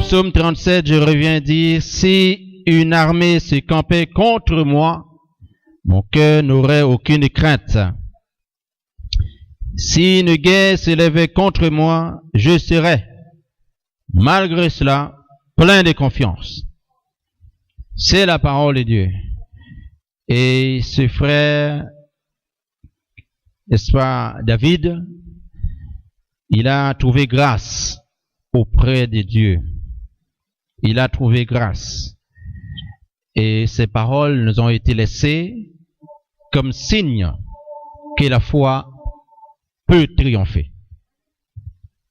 psaume 37, je reviens dire, si une armée se campait contre moi, mon cœur n'aurait aucune crainte. Si une guerre s'élevait contre moi, je serais, malgré cela, plein de confiance. C'est la parole de Dieu. Et ce frère, n'est-ce pas, David, il a trouvé grâce auprès de Dieu. Il a trouvé grâce. Et ces paroles nous ont été laissées comme signe que la foi peut triompher.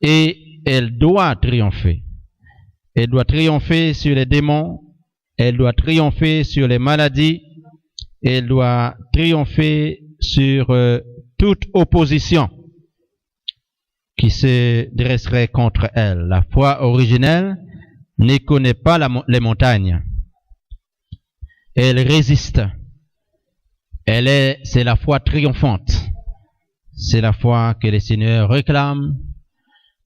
Et elle doit triompher. Elle doit triompher sur les démons. Elle doit triompher sur les maladies. Elle doit triompher sur toute opposition qui se dresserait contre elle. La foi originelle ne connaît pas les montagnes. Elle résiste. C'est la foi triomphante. C'est la foi que le Seigneur réclame.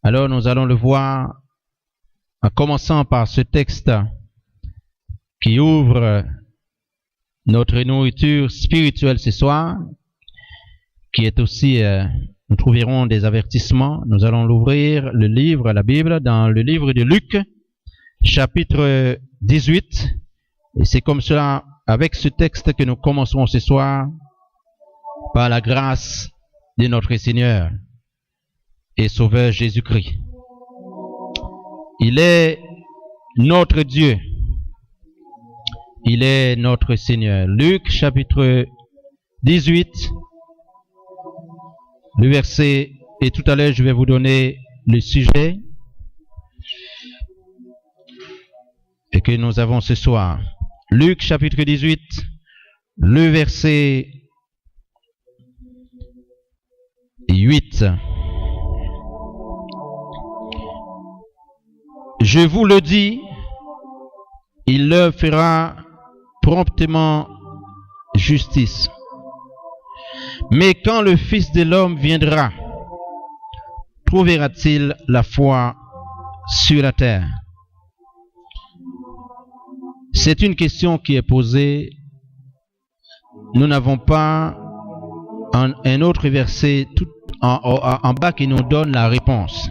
Alors nous allons le voir en commençant par ce texte qui ouvre notre nourriture spirituelle ce soir, qui est aussi, nous trouverons des avertissements. Nous allons l'ouvrir, le livre, la Bible, dans le livre de Luc, chapitre 18. Et c'est comme cela, avec ce texte, que nous commencerons ce soir, par la grâce de notre Seigneur et Sauveur Jésus-Christ. Il est notre Dieu. Il est notre Seigneur. Luc, chapitre 18, le verset, et tout à l'heure je vais vous donner le sujet et que nous avons ce soir. Luc, chapitre 18, le verset 8. Je vous le dis, il leur fera promptement justice. Mais quand le Fils de l'homme viendra, trouvera-t-il la foi sur la terre? C'est une question qui est posée. Nous n'avons pas un autre verset tout en bas qui nous donne la réponse.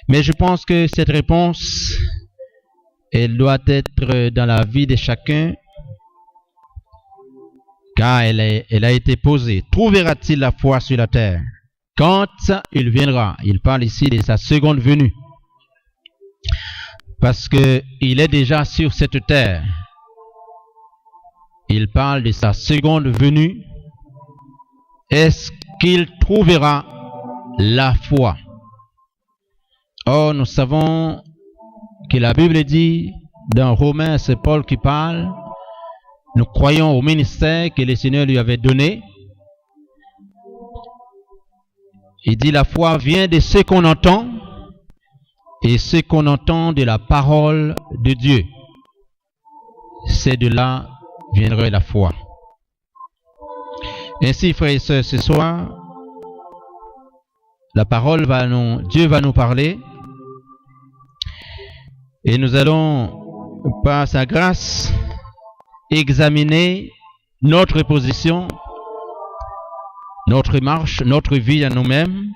Mais je pense que cette réponse, elle doit être dans la vie de chacun, car elle a été posée. Trouvera-t-il la foi sur la terre quand il viendra? Il parle ici de sa seconde venue. Parce qu'il est déjà sur cette terre. Il parle de sa seconde venue. Est-ce qu'il trouvera la foi? Or, nous savons que la Bible dit, dans Romains, c'est Paul qui parle, nous croyons au ministère que le Seigneur lui avait donné. Il dit, la foi vient de ce qu'on entend, et ce qu'on entend de la parole de Dieu. C'est de là viendrait la foi. Ainsi, frères et sœurs, ce soir, la parole Dieu va nous parler, et nous allons, par sa grâce, examiner notre position, notre marche, notre vie à nous-mêmes,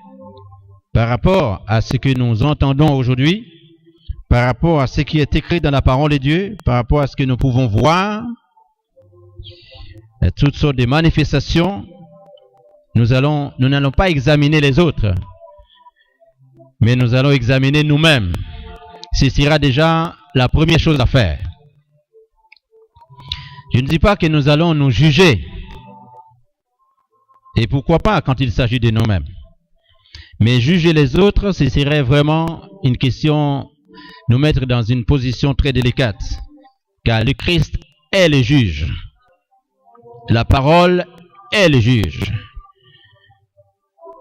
par rapport à ce que nous entendons aujourd'hui, par rapport à ce qui est écrit dans la parole de Dieu, par rapport à ce que nous pouvons voir, toutes sortes de manifestations. Nous n'allons pas examiner les autres, mais nous allons examiner nous-mêmes. Ce sera déjà la première chose à faire. Je ne dis pas que nous allons nous juger, et pourquoi pas quand il s'agit de nous-mêmes. Mais juger les autres, ce serait vraiment une question, nous mettre dans une position très délicate, car le Christ est le juge. La parole est le juge.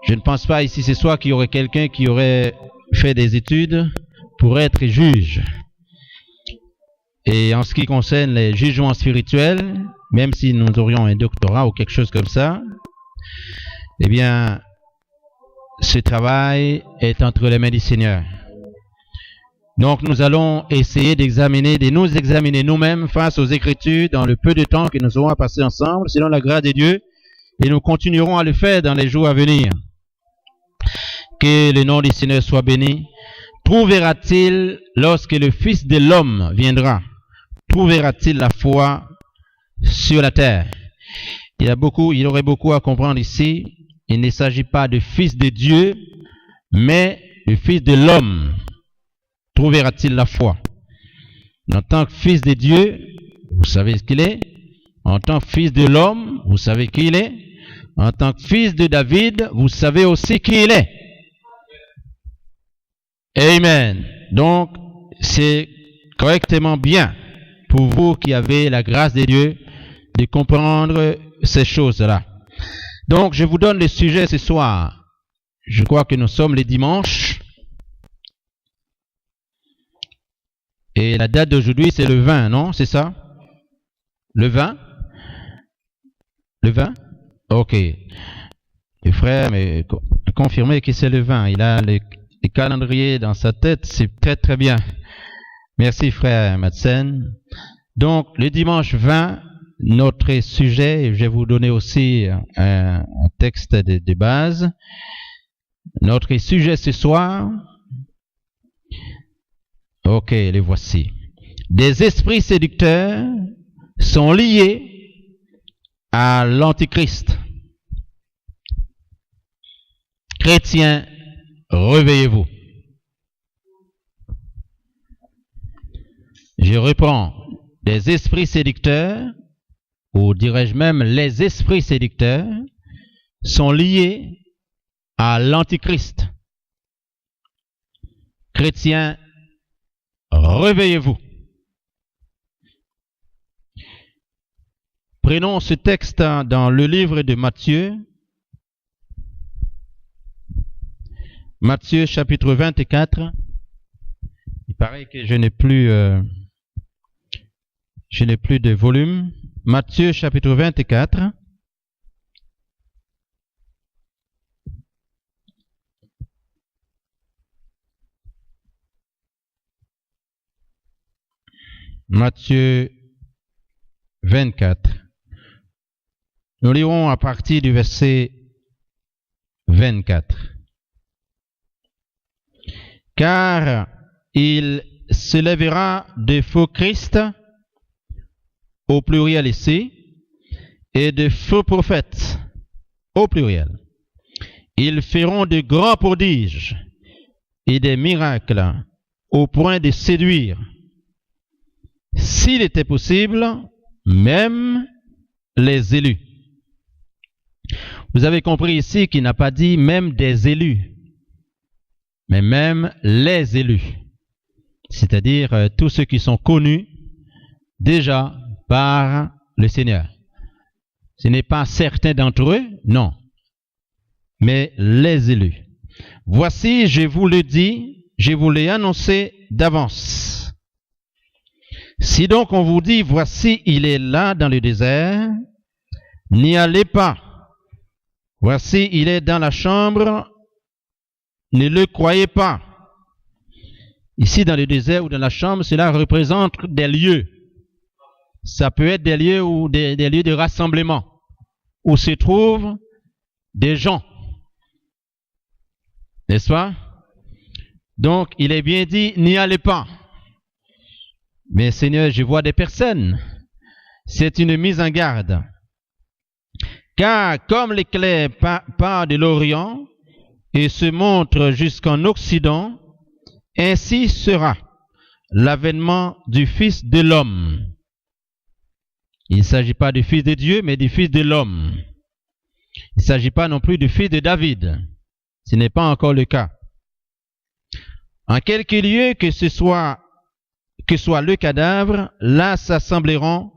Je ne pense pas ici ce soir qu'il y aurait quelqu'un qui aurait fait des études pour être juge. Et en ce qui concerne les jugements spirituels, même si nous aurions un doctorat ou quelque chose comme ça, eh bien, ce travail est entre les mains du Seigneur. Donc nous allons essayer de nous examiner nous-mêmes face aux Écritures dans le peu de temps que nous aurons à passer ensemble, selon la grâce de Dieu, et nous continuerons à le faire dans les jours à venir. Que le nom du Seigneur soit béni. Trouvera-t-il, lorsque le Fils de l'homme viendra, trouvera-t-il la foi sur la terre? Il y aurait beaucoup à comprendre ici. Il ne s'agit pas de Fils de Dieu, mais le Fils de l'homme. Trouvera-t-il la foi? En tant que Fils de Dieu, vous savez ce qu'il est. En tant que Fils de l'homme, vous savez qui il est. En tant que Fils de David, vous savez aussi qui il est. Amen. Donc, c'est correctement bien pour vous qui avez la grâce de Dieu de comprendre ces choses-là. Donc, je vous donne le sujet ce soir. Je crois que nous sommes les dimanches. Et la date d'aujourd'hui, c'est le 20, non? C'est ça? Le 20? Le 20? Ok. Le frère m'a confirmé que c'est le 20. Il a le calendrier dans sa tête. C'est très très bien. Merci frère Madsen. Donc, le dimanche 20, notre sujet, je vais vous donner aussi un texte de base. Notre sujet ce soir, ok, les voici. Des esprits séducteurs sont liés à l'Antichrist. Chrétiens, réveillez-vous. Je reprends. Des esprits séducteurs, ou dirais-je même les esprits séducteurs, sont liés à l'Antichrist. Chrétiens, réveillez-vous. Prenons ce texte dans le livre de Matthieu. Matthieu chapitre 24. Il paraît que je n'ai plus de volume. Matthieu chapitre 24. Matthieu 24. Nous lirons à partir du verset 24. Car il se lèvera de faux Christ, au pluriel ici, et de faux prophètes, au pluriel. Ils feront de grands prodiges et des miracles au point de séduire, s'il était possible, même les élus. Vous avez compris ici qu'il n'a pas dit même des élus, mais même les élus. C'est-à-dire tous ceux qui sont connus déjà par le Seigneur. Ce n'est pas certains d'entre eux, non, mais les élus. Voici, je vous le dis, je vous l'ai annoncé d'avance. Si donc on vous dit, voici, il est là dans le désert, n'y allez pas. Voici, il est dans la chambre, ne le croyez pas. Ici, dans le désert ou dans la chambre, cela représente des lieux. Ça peut être des lieux ou des lieux de rassemblement où se trouvent des gens. N'est-ce pas? Donc, il est bien dit, n'y allez pas. Mais Seigneur, je vois des personnes. C'est une mise en garde. Car comme l'éclair part de l'Orient et se montre jusqu'en Occident, ainsi sera l'avènement du Fils de l'homme. Il ne s'agit pas du Fils de Dieu, mais du Fils de l'homme. Il ne s'agit pas non plus du Fils de David. Ce n'est pas encore le cas. En quelque lieu que soit le cadavre, là s'assembleront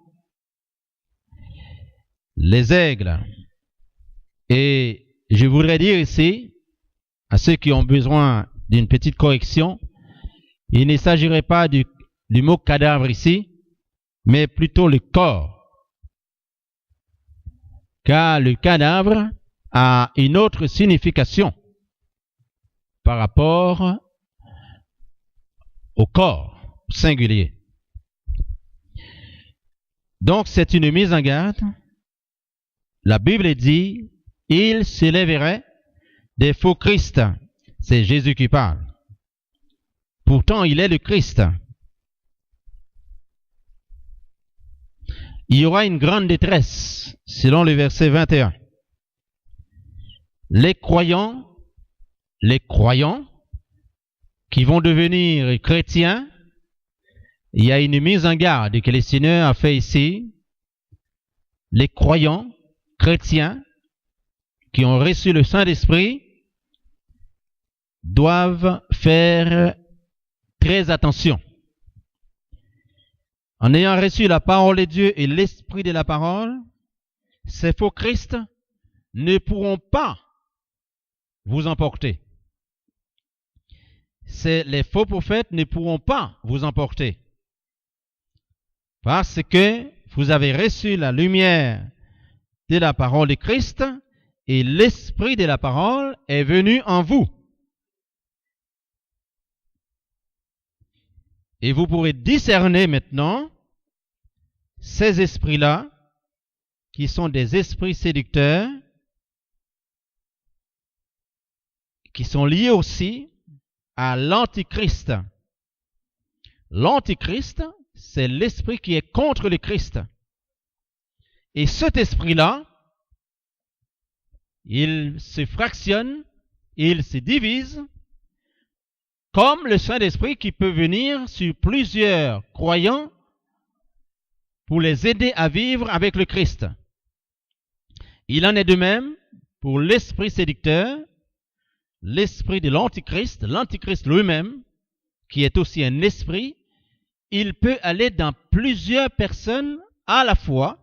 les aigles. Et je voudrais dire ici, à ceux qui ont besoin d'une petite correction, il ne s'agirait pas du mot cadavre ici, mais plutôt le corps. Car le cadavre a une autre signification par rapport au corps singulier. Donc c'est une mise en garde. La Bible dit, il s'élèverait des faux Christ. C'est Jésus qui parle. Pourtant, il est le Christ. Il y aura une grande détresse, selon le verset 21. Les croyants qui vont devenir chrétiens, il y a une mise en garde que le Seigneur a fait ici. Les croyants chrétiens qui ont reçu le Saint-Esprit doivent faire très attention. En ayant reçu la parole de Dieu et l'esprit de la parole, ces faux Christ ne pourront pas vous emporter. Les faux prophètes ne pourront pas vous emporter. Parce que vous avez reçu la lumière de la parole de Christ et l'esprit de la parole est venu en vous. Et vous pourrez discerner maintenant ces esprits-là, qui sont des esprits séducteurs, qui sont liés aussi à l'Antichrist. L'Antichrist, c'est l'esprit qui est contre le Christ. Et cet esprit-là, il se fractionne, il se divise, comme le Saint-Esprit qui peut venir sur plusieurs croyants pour les aider à vivre avec le Christ. Il en est de même pour l'esprit séducteur, l'esprit de l'Antichrist, l'Antichrist lui-même, qui est aussi un esprit. Il peut aller dans plusieurs personnes à la fois,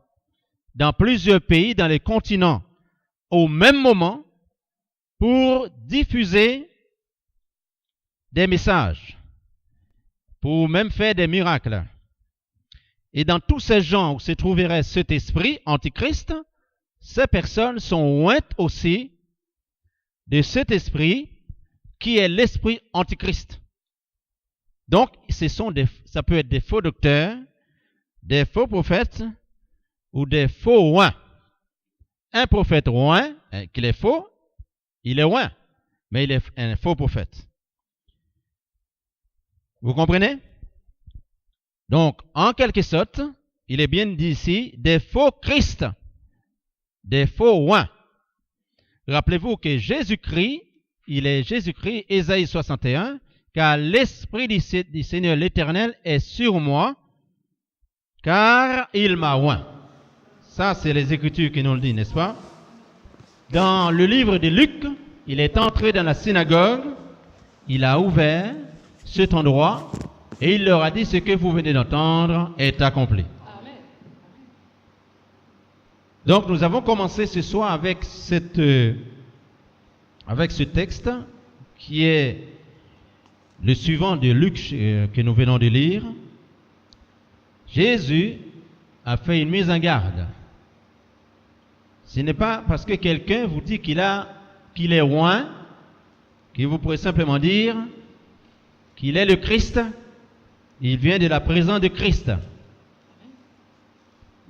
dans plusieurs pays, dans les continents, au même moment, pour diffuser des messages, pour même faire des miracles. Et dans tous ces gens où se trouverait cet esprit antichrist, ces personnes sont ointes aussi de cet esprit qui est l'esprit antichrist. Donc, ça peut être des faux docteurs, des faux prophètes ou des faux oints. Un prophète oint, qu'il est faux, il est oint, mais il est un faux prophète. Vous comprenez? Donc, en quelque sorte, il est bien dit ici, des faux Christ, des faux oints. Rappelez-vous que Jésus-Christ, il est Jésus-Christ, Ésaïe 61, car l'Esprit du Seigneur l'Éternel est sur moi, car il m'a oint. Ça, c'est les Écritures qui nous le disent, n'est-ce pas? Dans le livre de Luc, il est entré dans la synagogue, il a ouvert cet endroit, et il leur a dit, ce que vous venez d'entendre est accompli. Amen. Donc, nous avons commencé ce soir avec ce texte qui est le suivant de Luc que nous venons de lire. Jésus a fait une mise en garde. Ce n'est pas parce que quelqu'un vous dit qu'il est oint, que vous pourrez simplement dire qu'il est le Christ. Il vient de la présence de Christ.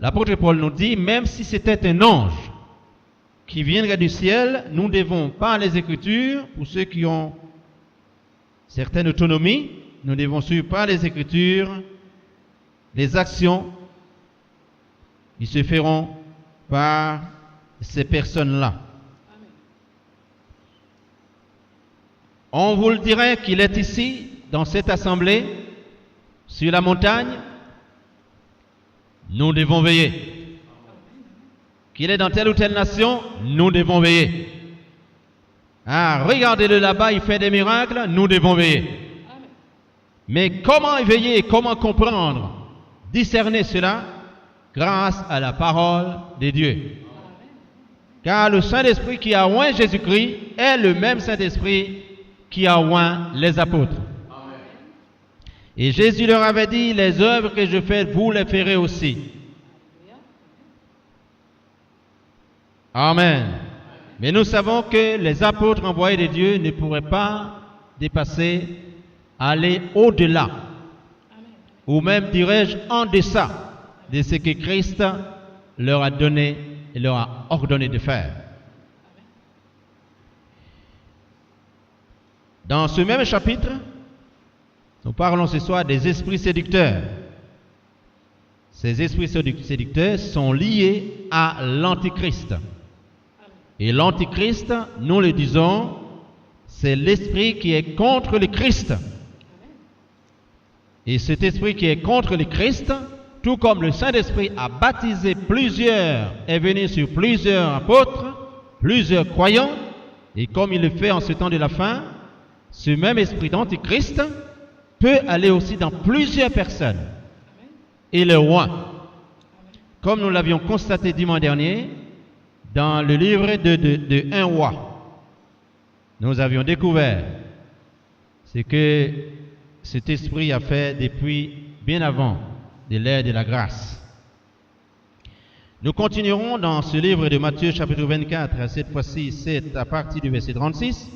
L'apôtre Paul nous dit, même si c'était un ange qui viendrait du ciel, nous devons, par les Écritures, pour ceux qui ont certaine autonomie, nous devons suivre par les Écritures les actions qui se feront par ces personnes-là. On vous le dirait qu'il est ici, dans cette assemblée, sur la montagne, nous devons veiller. Qu'il est dans telle ou telle nation, nous devons veiller. Ah, regardez-le là-bas, il fait des miracles, nous devons veiller. Mais comment veiller, comment comprendre, discerner cela? Grâce à la parole de Dieu. Car le Saint-Esprit qui a oint Jésus-Christ est le même Saint-Esprit qui a oint les apôtres. Et Jésus leur avait dit, les œuvres que je fais, vous les ferez aussi. Amen. Mais nous savons que les apôtres envoyés de Dieu ne pourraient pas dépasser aller au-delà, ou même dirais-je en deçà de ce que Christ leur a donné et leur a ordonné de faire. Dans ce même chapitre, nous parlons ce soir des esprits séducteurs. Ces esprits séducteurs sont liés à l'Antichrist. Et l'Antichrist, nous le disons, c'est l'esprit qui est contre le Christ. Et cet esprit qui est contre le Christ, tout comme le Saint-Esprit a baptisé plusieurs, est venu sur plusieurs apôtres, plusieurs croyants, et comme il le fait en ce temps de la fin, ce même esprit d'Antichrist peut aller aussi dans plusieurs personnes et le roi. Comme nous l'avions constaté dimanche dernier, dans le livre de 1 roi, nous avions découvert ce que cet esprit a fait depuis bien avant de l'ère de la grâce. Nous continuerons dans ce livre de Matthieu chapitre 24, cette fois-ci c'est à partir du verset 36.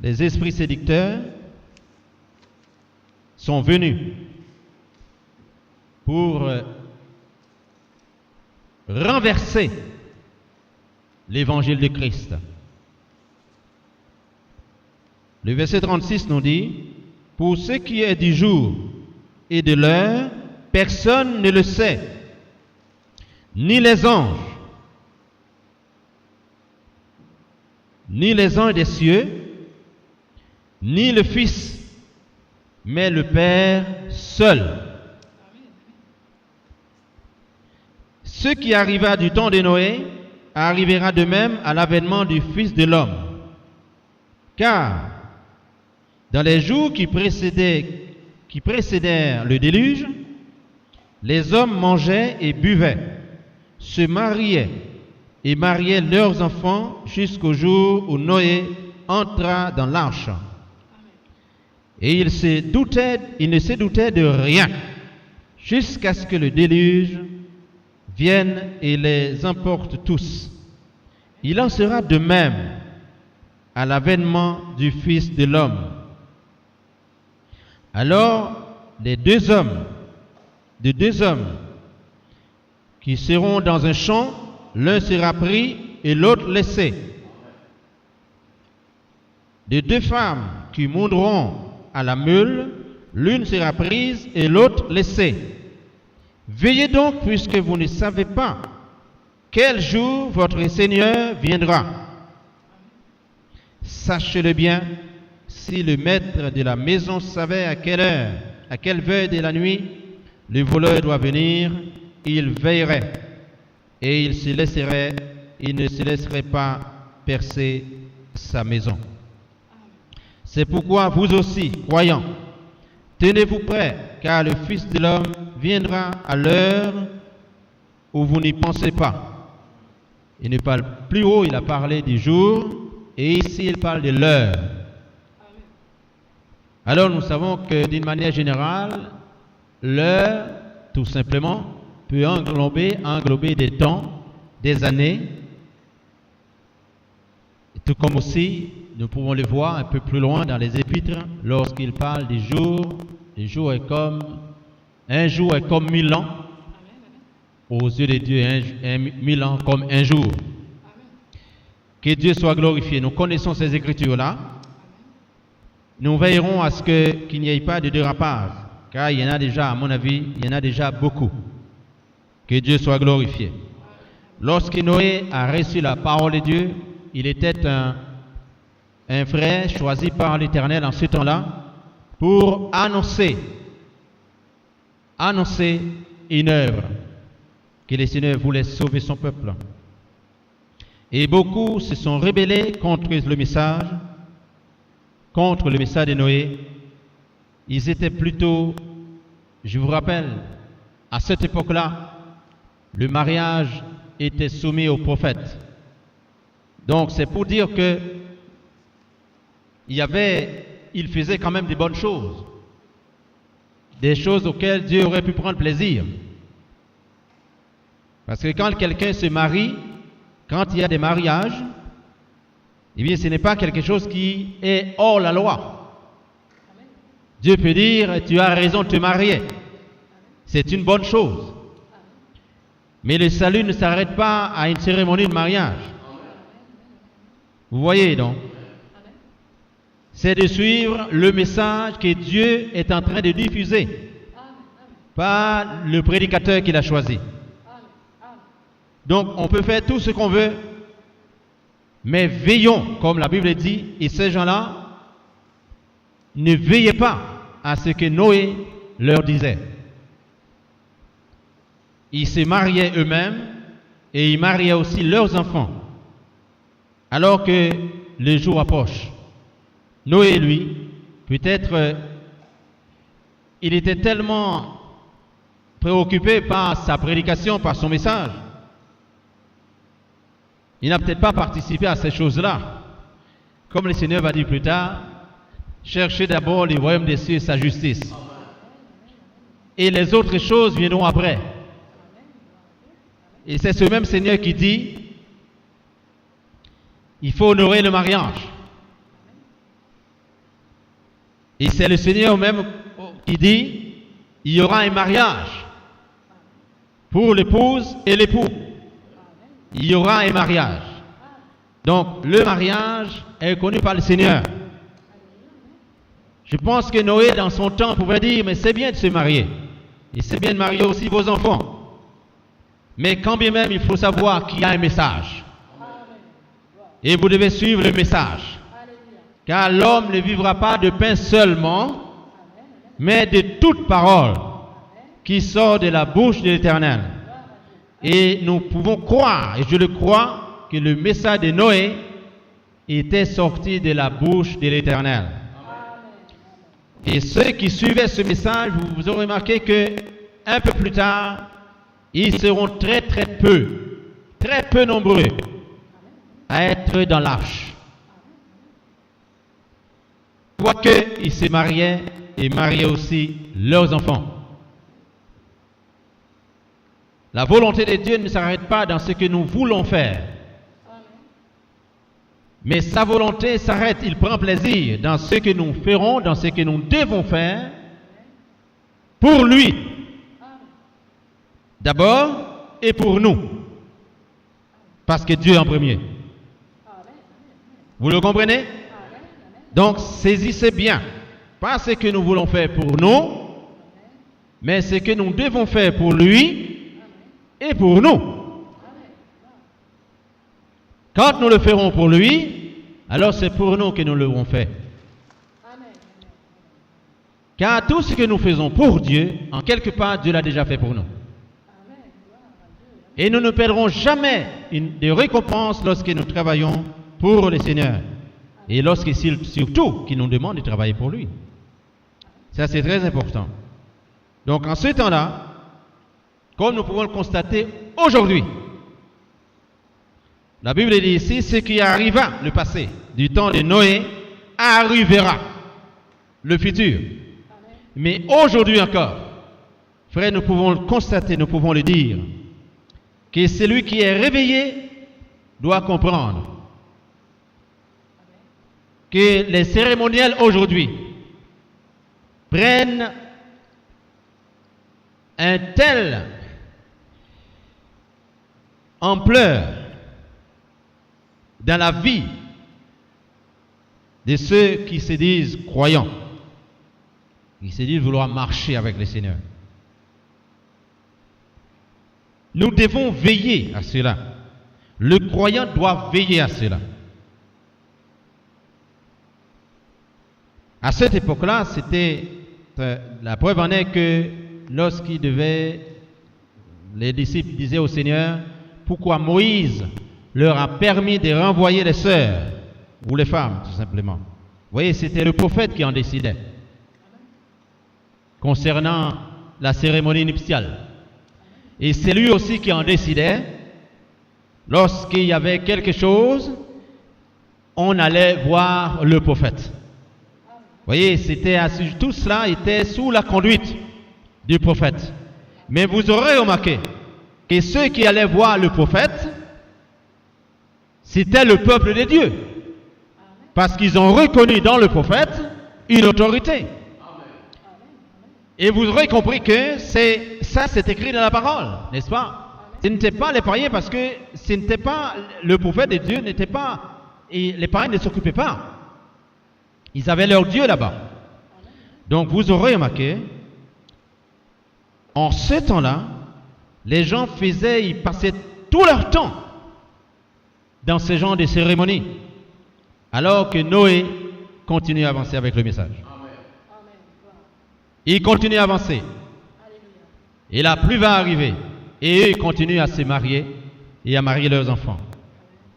Les esprits séducteurs sont venus pour renverser l'évangile de Christ. Le verset 36 nous dit: pour ce qui est du jour et de l'heure, personne ne le sait, ni les anges, ni les anges des cieux, ni le Fils, mais le Père seul. Ce qui arriva du temps de Noé arrivera de même à l'avènement du Fils de l'homme. Car dans les jours qui précédèrent le déluge, les hommes mangeaient et buvaient, se mariaient et mariaient leurs enfants jusqu'au jour où Noé entra dans l'arche. Et ils ne se doutaient de rien jusqu'à ce que le déluge vienne et les emporte tous. Il en sera de même à l'avènement du Fils de l'homme. Alors, de deux hommes qui seront dans un champ, l'un sera pris et l'autre laissé. De deux femmes qui monteront à la meule, l'une sera prise et l'autre laissée. Veillez donc, puisque vous ne savez pas quel jour votre Seigneur viendra. Sachez-le bien, si le maître de la maison savait à quelle heure de la nuit le voleur doit venir, il veillerait et il ne se laisserait pas percer sa maison. C'est pourquoi vous aussi, croyants, tenez-vous prêts, car le Fils de l'homme viendra à l'heure où vous n'y pensez pas. Il ne parle plus haut, il a parlé du jour, et ici il parle de l'heure. Alors nous savons que d'une manière générale, l'heure, tout simplement, peut englober des temps, des années, tout comme aussi nous pouvons le voir un peu plus loin dans les épîtres lorsqu'il parle des jours. Un jour est comme 1000 ans. Aux yeux de Dieu, 1000 ans comme un jour. Que Dieu soit glorifié. Nous connaissons ces écritures-là. Nous veillerons à ce qu'il n'y ait pas de dérapage, car il y en a déjà, à mon avis, il y en a déjà beaucoup. Que Dieu soit glorifié. Lorsque Noé a reçu la parole de Dieu, il était un frère choisi par l'Éternel en ce temps-là pour annoncer une œuvre que le Seigneur voulait sauver son peuple. Et beaucoup se sont rebellés contre le message de Noé. Ils étaient plutôt, je vous rappelle, à cette époque-là, le mariage était soumis aux prophètes. Donc c'est pour dire que il faisait quand même des bonnes choses, des choses auxquelles Dieu aurait pu prendre plaisir. Parce que quand quelqu'un se marie, quand il y a des mariages, eh bien ce n'est pas quelque chose qui est hors la loi. Dieu peut dire, tu as raison de te marier. C'est une bonne chose. Mais le salut ne s'arrête pas à une cérémonie de mariage. Vous voyez donc? C'est de suivre le message que Dieu est en train de diffuser par le prédicateur qu'il a choisi. Donc on peut faire tout ce qu'on veut, mais veillons, comme la Bible dit, et ces gens-là ne veillaient pas à ce que Noé leur disait. Ils se mariaient eux-mêmes et ils mariaient aussi leurs enfants. Alors que le jour approche, Noé, lui, peut-être, il était tellement préoccupé par sa prédication, par son message. Il n'a peut-être pas participé à ces choses-là. Comme le Seigneur va dire plus tard, cherchez d'abord le royaume des cieux et sa justice. Et les autres choses viendront après. Et c'est ce même Seigneur qui dit, il faut honorer le mariage. Et c'est le Seigneur même qui dit, il y aura un mariage pour l'épouse et l'époux. Il y aura un mariage. Donc, le mariage est connu par le Seigneur. Je pense que Noé, dans son temps, pouvait dire, mais c'est bien de se marier. Et c'est bien de marier aussi vos enfants. Mais quand bien même, il faut savoir qu'il y a un message. Et vous devez suivre le message. Car l'homme ne vivra pas de pain seulement, mais de toute parole qui sort de la bouche de l'Éternel. Et nous pouvons croire, et je le crois, que le message de Noé était sorti de la bouche de l'Éternel. Et ceux qui suivaient ce message, vous aurez remarqué que un peu plus tard, ils seront très peu nombreux à être dans l'arche. Quoique ils se mariaient et mariaient aussi leurs enfants. La volonté de Dieu ne s'arrête pas dans ce que nous voulons faire. Mais sa volonté s'arrête, il prend plaisir dans ce que nous ferons, dans ce que nous devons faire pour lui. D'abord et pour nous. Parce que Dieu est en premier. Vous le comprenez? Donc saisissez bien. Pas ce que nous voulons faire pour nous, mais ce que nous devons faire pour lui et pour nous. Quand nous le ferons pour lui, alors c'est pour nous que nous l'aurons fait. Car tout ce que nous faisons pour Dieu, en quelque part, Dieu l'a déjà fait pour nous. Et nous ne perdrons jamais de récompense lorsque nous travaillons pour le Seigneur. Et lorsque, surtout, qu'il nous demande de travailler pour lui. Ça, c'est très important. Donc, en ce temps-là, comme nous pouvons le constater aujourd'hui, la Bible dit ici, ce qui arriva, le passé, du temps de Noé, arrivera, le futur. Mais aujourd'hui encore, frère, nous pouvons le constater, nous pouvons le dire, que celui qui est réveillé doit comprendre que les cérémoniels aujourd'hui prennent un tel ampleur dans la vie de ceux qui se disent croyants, qui se disent vouloir marcher avec le Seigneur. Nous devons veiller à cela. Le croyant doit veiller à cela. À cette époque-là, c'était la preuve en est que lorsqu'ils devaient, les disciples disaient au Seigneur, pourquoi Moïse leur a permis de renvoyer les sœurs ou les femmes, tout simplement. Vous voyez, c'était le prophète qui en décidait concernant la cérémonie nuptiale. Et c'est lui aussi qui en décidait. Lorsqu'il y avait quelque chose, on allait voir le prophète. Vous voyez, tout cela était sous la conduite du prophète. Mais vous aurez remarqué que ceux qui allaient voir le prophète, c'était le peuple de Dieu. Parce qu'ils ont reconnu dans le prophète une autorité. Et vous aurez compris que c'est écrit dans la parole, n'est-ce pas? Ce n'était pas les païens parce que ce n'était pas le prophète de Dieu, n'était pas, et les païens ne s'occupaient pas. Ils avaient leur Dieu là-bas. Donc vous aurez remarqué, en ce temps-là, les gens ils passaient tout leur temps dans ce genre de cérémonie, alors que Noé continue à avancer avec le message. Il continue à avancer. Et la pluie va arriver. Et eux, ils continuent à se marier et à marier leurs enfants.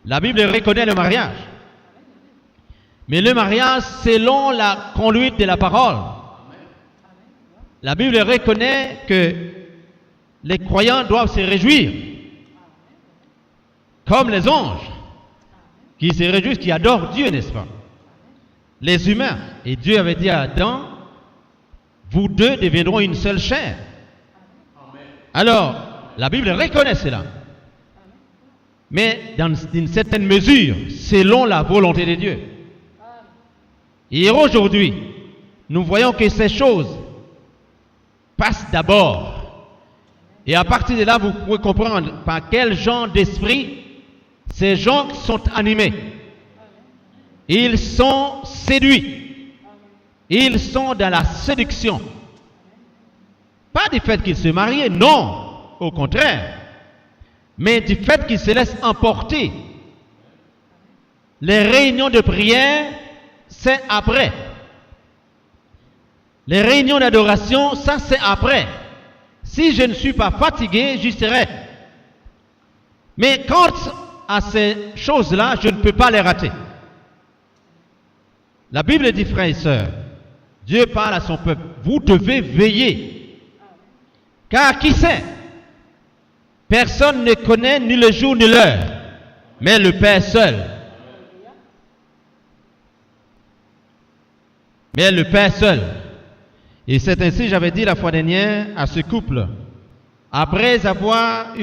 La Bible reconnaît le mariage. Mais le mariage selon la conduite de la parole. La Bible reconnaît que les croyants doivent se réjouir. Comme les anges qui se réjouissent, qui adorent Dieu, n'est-ce pas? Les humains. Et Dieu avait dit à Adam, vous deux deviendront une seule chair. Alors, la Bible reconnaît cela. Mais dans une certaine mesure, selon la volonté de Dieu. Et aujourd'hui, nous voyons que ces choses passent d'abord. Et à partir de là, vous pouvez comprendre par quel genre d'esprit ces gens sont animés. Ils sont séduits. Ils sont dans la séduction. Pas du fait qu'ils se marient, non, au contraire. Mais du fait qu'ils se laissent emporter. Les réunions de prière, c'est après. Les réunions d'adoration, ça c'est après. Si je ne suis pas fatigué, j'y serai. Mais quant à ces choses-là, je ne peux pas les rater. La Bible dit, frères et sœurs, Dieu parle à son peuple, vous devez veiller. Car qui sait? Personne ne connaît ni le jour ni l'heure, mais le Père seul. Mais le Père seul. Et c'est ainsi, j'avais dit la fois dernière à ce couple, après avoir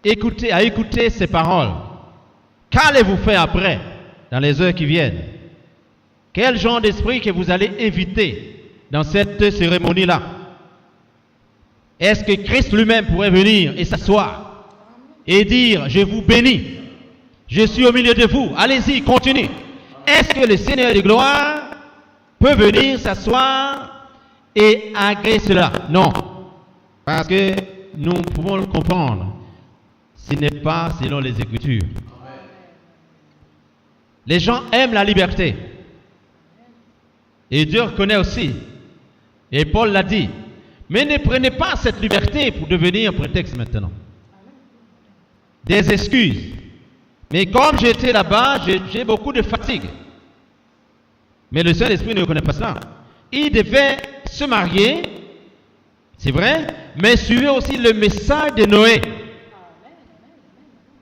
écouté ces paroles, qu'allez-vous faire après, dans les heures qui viennent? Quel genre d'esprit que vous allez inviter dans cette cérémonie-là? Est-ce que Christ lui-même pourrait venir et s'asseoir et dire, je vous bénis, je suis au milieu de vous, allez-y, continuez. Est-ce que le Seigneur de gloire peut venir s'asseoir et agréer cela? Non. Parce que nous pouvons le comprendre. Ce n'est pas selon les Écritures. Les gens aiment la liberté. Et Dieu reconnaît aussi. Et Paul l'a dit. Mais ne prenez pas cette liberté pour devenir un prétexte maintenant. Des excuses. Mais comme j'étais là-bas, j'ai beaucoup de fatigue. Mais le Saint-Esprit ne reconnaît pas cela. Il devait se marier, c'est vrai, mais suivre aussi le message de Noé.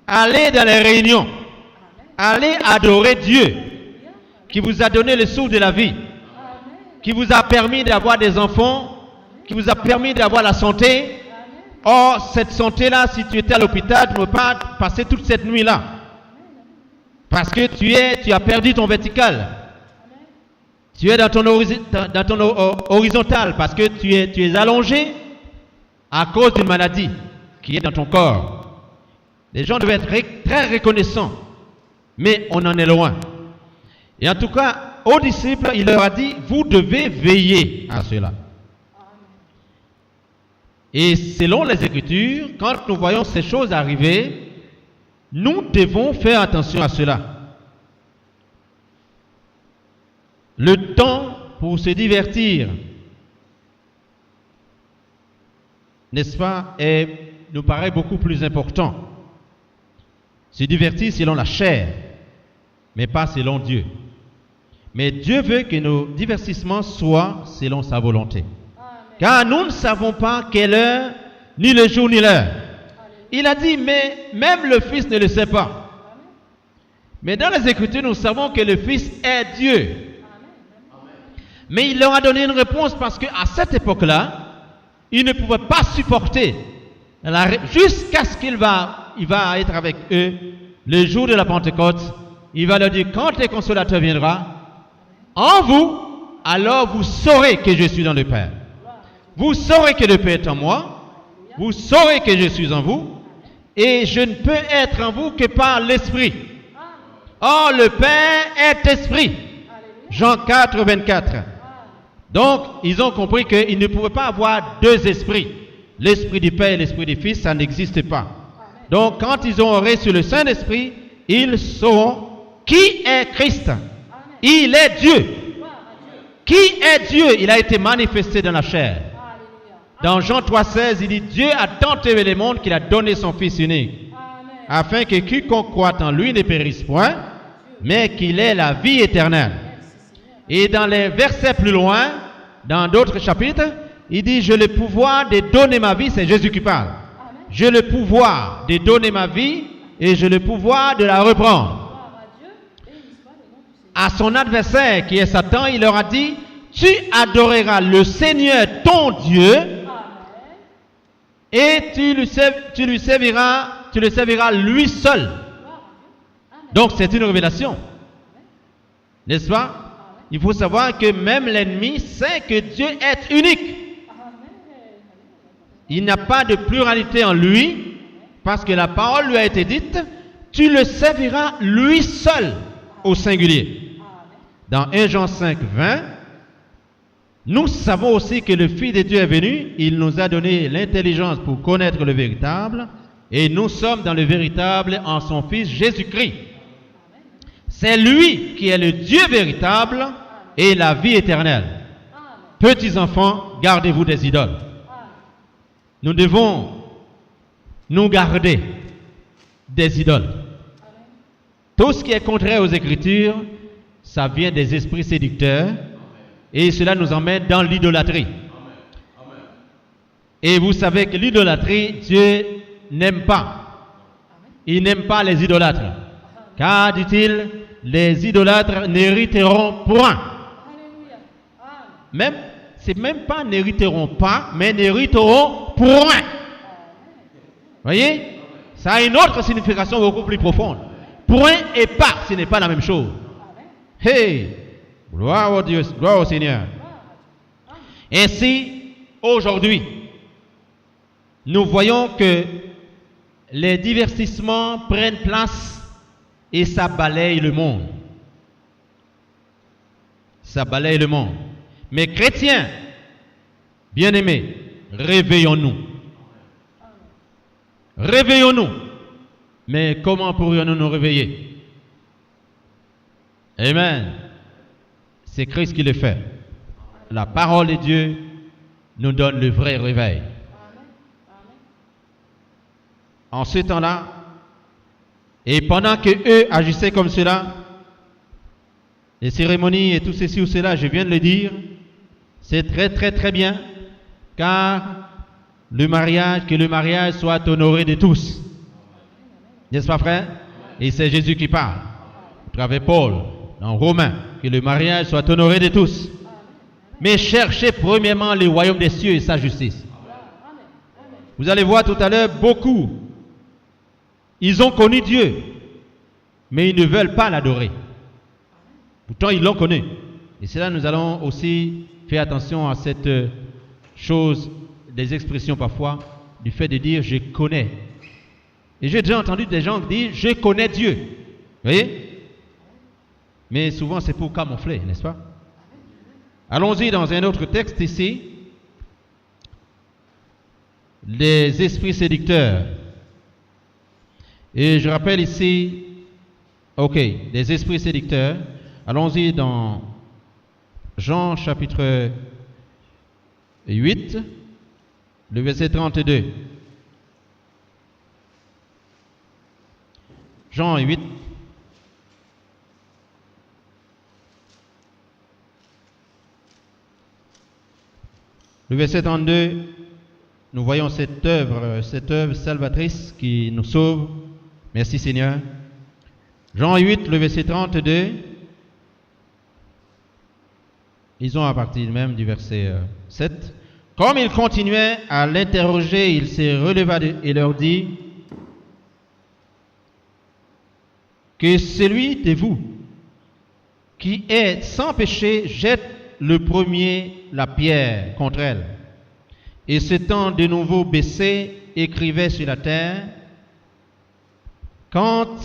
Allez dans les réunions. Allez adorer Dieu, qui vous a donné le souffle de la vie, qui vous a permis d'avoir des enfants, qui vous a permis d'avoir la santé. Or, cette santé-là, si tu étais à l'hôpital, tu ne peux pas passer toute cette nuit-là. Parce que tu as perdu ton vertical. Tu es dans ton horizontal parce que tu es allongé à cause d'une maladie qui est dans ton corps. Les gens devaient être très reconnaissants, mais on en est loin. Et en tout cas, aux disciples, il leur a dit, vous devez veiller à cela. Et selon les Écritures, quand nous voyons ces choses arriver, nous devons faire attention à cela. Le temps pour se divertir, n'est-ce pas, nous paraît beaucoup plus important. Se divertir selon la chair, mais pas selon Dieu. Mais Dieu veut que nos divertissements soient selon sa volonté. Car nous ne savons pas quelle heure, ni le jour, ni l'heure. Il a dit, mais même le Fils ne le sait pas. Mais dans les Écritures, nous savons que le Fils est Dieu. Mais il leur a donné une réponse parce qu'à cette époque-là, il ne pouvait pas supporter jusqu'à ce qu'il va être avec eux le jour de la Pentecôte il va leur dire, quand le consolateur viendra, en vous, alors vous saurez que je suis dans le Père. Vous saurez que le Père est en moi, vous saurez que je suis en vous, et je ne peux être en vous que par l'Esprit. Or, le Père est Esprit. Jean 4, 24. Donc, ils ont compris qu'ils ne pouvaient pas avoir deux esprits. L'Esprit du Père et l'Esprit du Fils, ça n'existe pas. Donc, quand ils ont reçu le Saint-Esprit, ils sauront qui est Christ. Il est Dieu. Qui est Dieu? Il a été manifesté dans la chair. Dans Jean 3,16, il dit, Dieu a tant aimé le monde qu'il a donné son Fils unique, afin que quiconque croit en lui ne périsse point, mais qu'il ait la vie éternelle. Et dans les versets plus loin, dans d'autres chapitres, il dit, j'ai le pouvoir de donner ma vie, c'est Jésus qui parle. J'ai le pouvoir de donner ma vie et j'ai le pouvoir de la reprendre. À son adversaire qui est Satan, il leur a dit, tu adoreras le Seigneur ton Dieu et tu le serviras lui seul. Donc c'est une révélation. N'est-ce pas? Il faut savoir que même l'ennemi sait que Dieu est unique. Il n'y a pas de pluralité en lui, parce que la parole lui a été dite, tu le serviras lui seul au singulier. Dans 1 Jean 5, 20, nous savons aussi que le Fils de Dieu est venu, il nous a donné l'intelligence pour connaître le véritable, et nous sommes dans le véritable en son Fils Jésus-Christ. C'est lui qui est le Dieu véritable et la vie éternelle. Petits enfants, gardez-vous des idoles. Nous devons nous garder des idoles. Tout ce qui est contraire aux Écritures, ça vient des esprits séducteurs et cela nous emmène dans l'idolâtrie. Et vous savez que l'idolâtrie, Dieu n'aime pas. Il n'aime pas les idolâtres. Car, dit-il, les idolâtres n'hériteront point. Même, c'est même pas n'hériteront pas, mais n'hériteront point. Voyez? Ça a une autre signification beaucoup plus profonde. Point et pas, ce n'est pas la même chose. Hey! Gloire au Dieu, gloire au Seigneur. Ainsi, aujourd'hui, nous voyons que les divertissements prennent place et ça balaye le monde. Ça balaye le monde. Mais chrétiens, bien-aimés, réveillons-nous. Réveillons-nous. Mais comment pourrions-nous nous réveiller? Amen. C'est Christ qui le fait. La parole de Dieu nous donne le vrai réveil. En ce temps-là, et pendant que eux agissaient comme cela, les cérémonies et tout ceci ou cela, je viens de le dire, c'est très très très bien, car que le mariage soit honoré de tous. N'est-ce pas, frère? Et c'est Jésus qui parle, à travers Paul, dans Romains, que le mariage soit honoré de tous. Mais cherchez premièrement le royaume des cieux et sa justice. Vous allez voir tout à l'heure, beaucoup, ils ont connu Dieu, mais ils ne veulent pas l'adorer. Pourtant, ils l'ont connu. Et c'est là nous allons aussi faire attention à cette chose, des expressions parfois, du fait de dire « je connais ». Et j'ai déjà entendu des gens dire « je connais Dieu ». Vous voyez? Mais souvent, c'est pour camoufler, n'est-ce pas? Allons-y dans un autre texte ici. Les esprits séducteurs. Et je rappelle ici, des esprits séducteurs. Allons-y dans Jean chapitre 8, le verset 32. Jean 8. Le verset 32, nous voyons cette œuvre salvatrice qui nous sauve. Merci Seigneur. Jean 8, le verset 32. Lisons à partir même du verset 7. Comme il continuait à l'interroger, il se releva et leur dit, que celui de vous qui est sans péché jette le premier la pierre contre elle. Et s'étant de nouveau baissé, écrivait sur la terre. Quand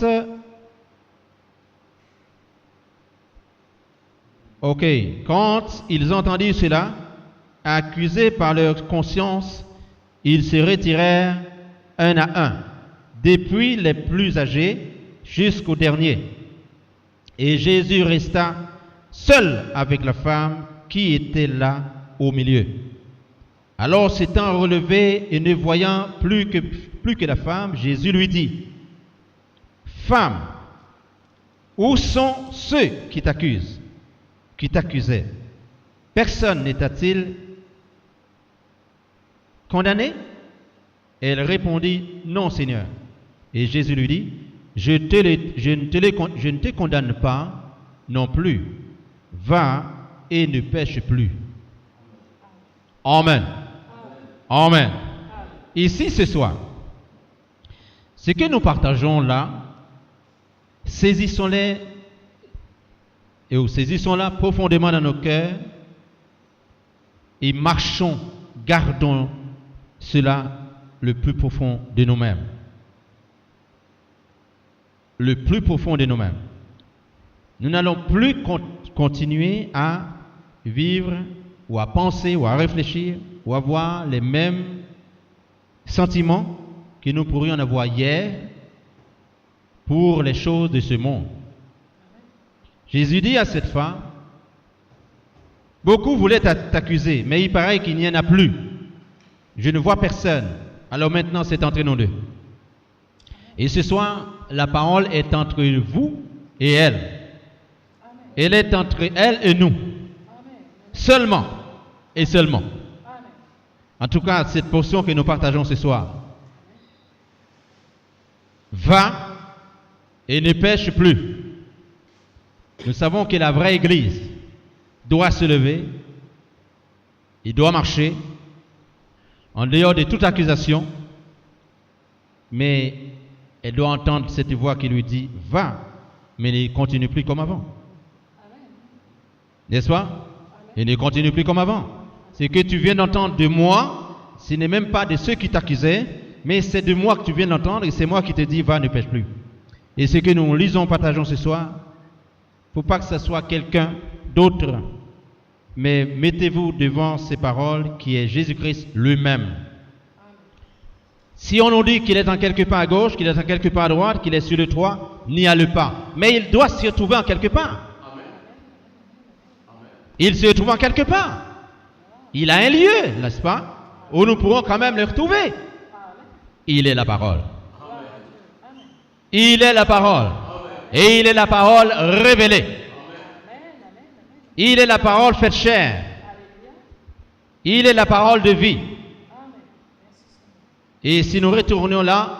ils entendirent cela, accusés par leur conscience, ils se retirèrent un à un, depuis les plus âgés jusqu'au dernier. Et Jésus resta seul avec la femme qui était là au milieu. Alors s'étant relevé et ne voyant plus que la femme, Jésus lui dit, « Femme, où sont ceux qui t'accusaient? Personne n'était-il condamné? » Elle répondit, « Non, Seigneur. » Et Jésus lui dit, je ne te condamne pas non plus. Va et ne pêche plus. Amen. Amen. Ici, ce soir, ce que nous partageons là, saisissons-les et saisissons-la profondément dans nos cœurs et marchons, gardons cela le plus profond de nous-mêmes. Le plus profond de nous-mêmes. Nous n'allons plus continuer à vivre ou à penser ou à réfléchir ou avoir les mêmes sentiments que nous pourrions en avoir hier pour les choses de ce monde. Jésus dit à cette femme, beaucoup voulaient t'accuser, mais il paraît qu'il n'y en a plus. Je ne vois personne. Alors maintenant, c'est entre nous deux. Et ce soir, la parole est entre vous et elle. Amen. Elle est entre elle et nous. Amen. Seulement et seulement. Amen. En tout cas, cette portion que nous partageons ce soir. Va et ne pêche plus. Nous savons que la vraie Église doit se lever, il doit marcher en dehors de toute accusation, mais elle doit entendre cette voix qui lui dit « Va », mais ne continue plus comme avant. N'est-ce pas? Et ne continue plus comme avant. Ce que tu viens d'entendre de moi, ce n'est même pas de ceux qui t'accusaient, mais c'est de moi que tu viens d'entendre et c'est moi qui te dis « Va, ne pêche plus ». Et ce que nous lisons, partageons ce soir, il ne faut pas que ce soit quelqu'un d'autre, mais mettez-vous devant ces paroles qui est Jésus-Christ lui-même. Si on nous dit qu'il est en quelque part à gauche, qu'il est en quelque part à droite, qu'il est sur le toit, n'y allez pas. Mais il doit s'y retrouver en quelque part. Amen. Il se retrouve en quelque part. Il a un lieu, n'est-ce pas, où nous pourrons quand même le retrouver. Il est la parole. Il est la parole. Et il est la parole révélée. Il est la parole faite chair. Il est la parole de vie. Et si nous retournons là,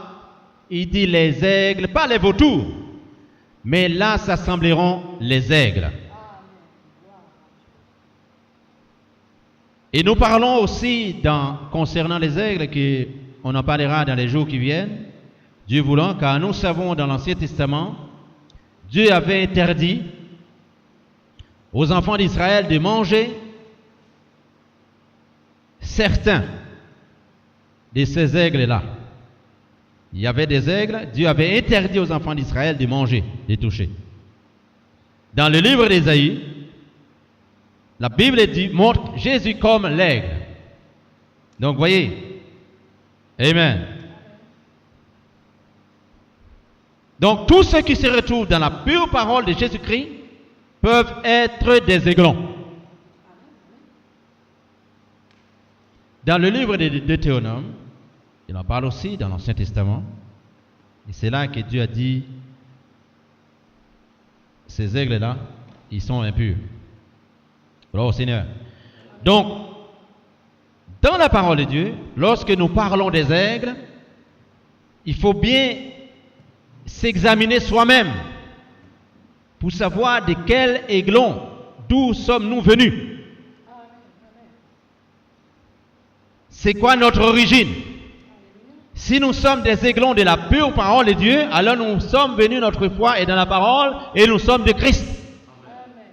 il dit les aigles, pas les vautours, mais là s'assembleront les aigles. Et nous parlons aussi concernant les aigles, qu'on en parlera dans les jours qui viennent, Dieu voulant, car nous savons dans l'Ancien Testament, Dieu avait interdit aux enfants d'Israël de manger certains de ces aigles-là. Il y avait des aigles, Dieu avait interdit aux enfants d'Israël de manger, de toucher. Dans le livre d'Ésaïe, la Bible montre Jésus comme l'aigle. Donc, voyez, Amen. Donc, tous ceux qui se retrouvent dans la pure parole de Jésus-Christ peuvent être des aiglons. Dans le livre de Deutéronome, il en parle aussi dans l'Ancien Testament. Et c'est là que Dieu a dit, ces aigles-là, ils sont impurs. Gloire au Seigneur. Donc, dans la parole de Dieu, lorsque nous parlons des aigles, il faut bien s'examiner soi-même pour savoir de quel aiglon, d'où sommes-nous venus. C'est quoi notre origine? Si nous sommes des aiglons de la pure parole de Dieu, alors nous sommes venus, notre foi est dans la parole et nous sommes de Christ. Amen.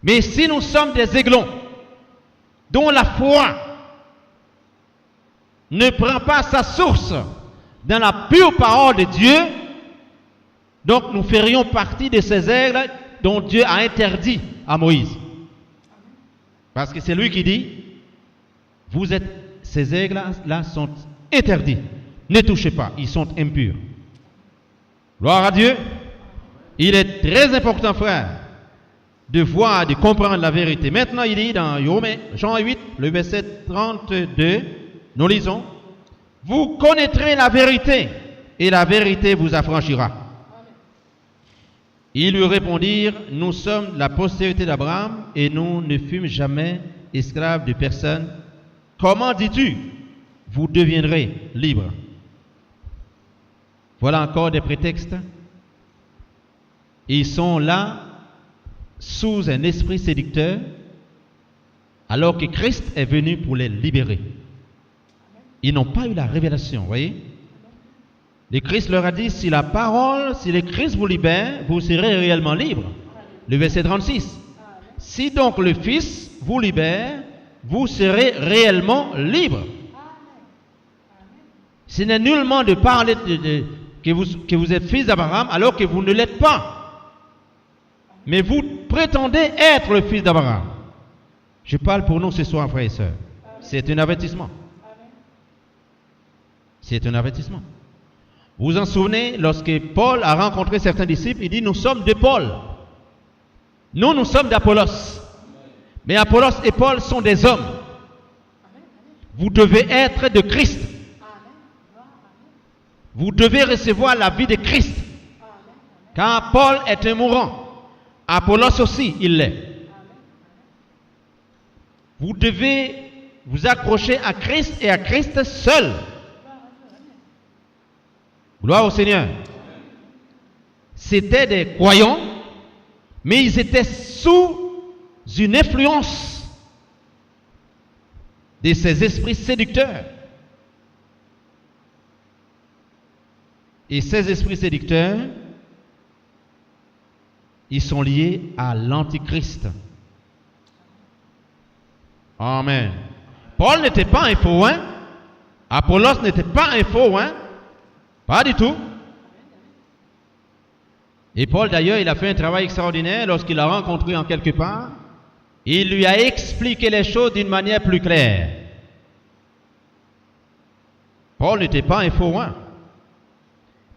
Mais si nous sommes des aiglons dont la foi ne prend pas sa source dans la pure parole de Dieu, donc nous ferions partie de ces aigles dont Dieu a interdit à Moïse. Parce que c'est lui qui dit, vous êtes, ces aigles-là sont interdits. Ne touchez pas, ils sont impurs. Gloire à Dieu. Il est très important, frère, de voir, de comprendre la vérité. Maintenant, il dit dans Jean 8, le verset 32, nous lisons, vous connaîtrez la vérité et la vérité vous affranchira. Ils lui répondirent, nous sommes la postérité d'Abraham et nous ne fûmes jamais esclaves de personne. Comment dis-tu, vous deviendrez libres? Voilà encore des prétextes. Ils sont là sous un esprit séducteur alors que Christ est venu pour les libérer. Ils n'ont pas eu la révélation, vous voyez? Le Christ leur a dit, si la parole, si le Christ vous libère, vous serez réellement libre. Le verset 36. Si donc le Fils vous libère, vous serez réellement libre. Ce n'est nullement de parler que vous êtes fils d'Abraham alors que vous ne l'êtes pas. Mais vous prétendez être le fils d'Abraham. Je parle pour nous ce soir, frères et sœurs. C'est un avertissement. C'est un avertissement. Vous vous en souvenez, lorsque Paul a rencontré certains disciples, il dit, nous sommes de Paul. Nous sommes d'Apollos. Mais Apollos et Paul sont des hommes. Vous devez être de Christ. Vous devez recevoir la vie de Christ. Car Paul est un mourant. Apollos aussi, il l'est. Vous devez vous accrocher à Christ et à Christ seul. Gloire au Seigneur. C'étaient des croyants, mais ils étaient sous une influence de ces esprits séducteurs. Et ces esprits séducteurs, ils sont liés à l'Antichrist. Amen. Paul n'était pas un faux, hein? Apollos n'était pas un faux, hein? Pas du tout. Et Paul, d'ailleurs, il a fait un travail extraordinaire lorsqu'il l'a rencontré en quelque part. Il lui a expliqué les choses d'une manière plus claire. Paul n'était pas un faux, hein?